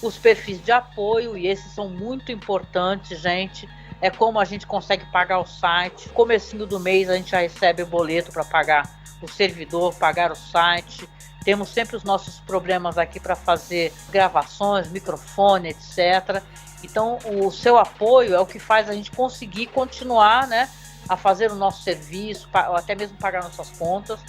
os perfis de apoio, e esses são muito importantes, gente. É como a gente consegue pagar o site. Comecinho do mês a gente já recebe o boleto para pagar o servidor, pagar o site. Temos sempre os nossos problemas aqui para fazer gravações, microfone, etc. Então o seu apoio é o que faz a gente conseguir continuar, né, a fazer o nosso serviço, ou até mesmo pagar nossas contas.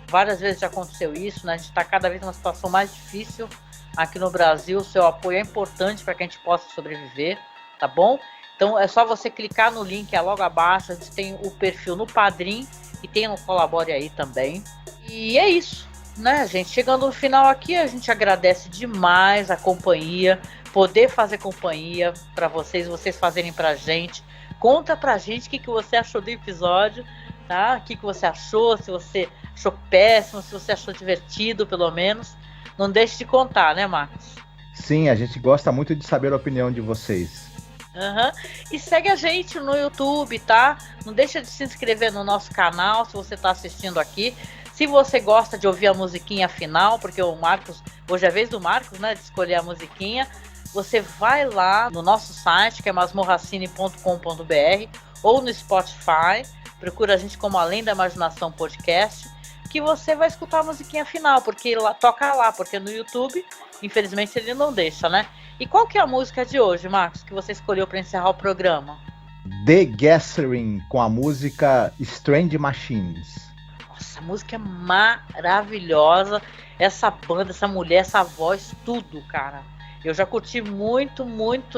Várias vezes já aconteceu isso, né? A gente está cada vez numa situação mais difícil aqui no Brasil. O seu apoio é importante para que a gente possa sobreviver, tá bom? Então é só você clicar no link, é logo abaixo. A gente tem o perfil no Padrim e tem no Colabore aí também. E é isso, né, gente? Chegando no final aqui, a gente agradece demais a companhia, poder fazer companhia para vocês fazerem pra gente. Conta pra gente o que você achou do episódio, tá? O que você achou, se você achou péssimo, se você achou divertido, pelo menos. Não deixe de contar, né, Marcos? Sim, a gente gosta muito de saber a opinião de vocês. Uhum. E segue a gente no YouTube, tá? Não deixa de se inscrever no nosso canal se você está assistindo aqui. Se você gosta de ouvir a musiquinha final, porque o Marcos, hoje é a vez do Marcos, né, de escolher a musiquinha, você vai lá no nosso site, que é masmorracine.com.br, ou no Spotify, procura a gente como Além da Imaginação Podcast, que você vai escutar a musiquinha final, porque toca lá, porque no YouTube, infelizmente, ele não deixa, né? E qual que é a música de hoje, Marcos, que você escolheu para encerrar o programa? The Gathering, com a música Strange Machines. Nossa, a música é maravilhosa. Essa banda, essa mulher, essa voz, tudo, cara. Eu já curti muito,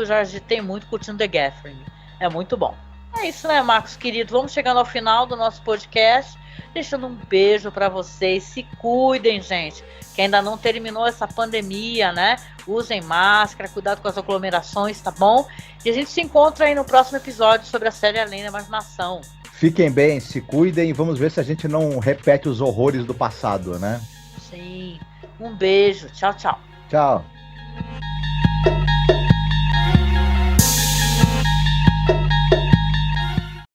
já agitei muito curtindo The Gathering. É muito bom. É isso, né, Marcos, querido? Vamos chegando ao final do nosso podcast. Deixando um beijo para vocês. Se cuidem, gente, que ainda não terminou essa pandemia, né? Usem máscara, cuidado com as aglomerações, tá bom? E a gente se encontra aí no próximo episódio sobre a série Além da Imaginação. Fiquem bem, se cuidem e vamos ver se a gente não repete os horrores do passado, né? Sim. Um beijo. Tchau, tchau. Tchau.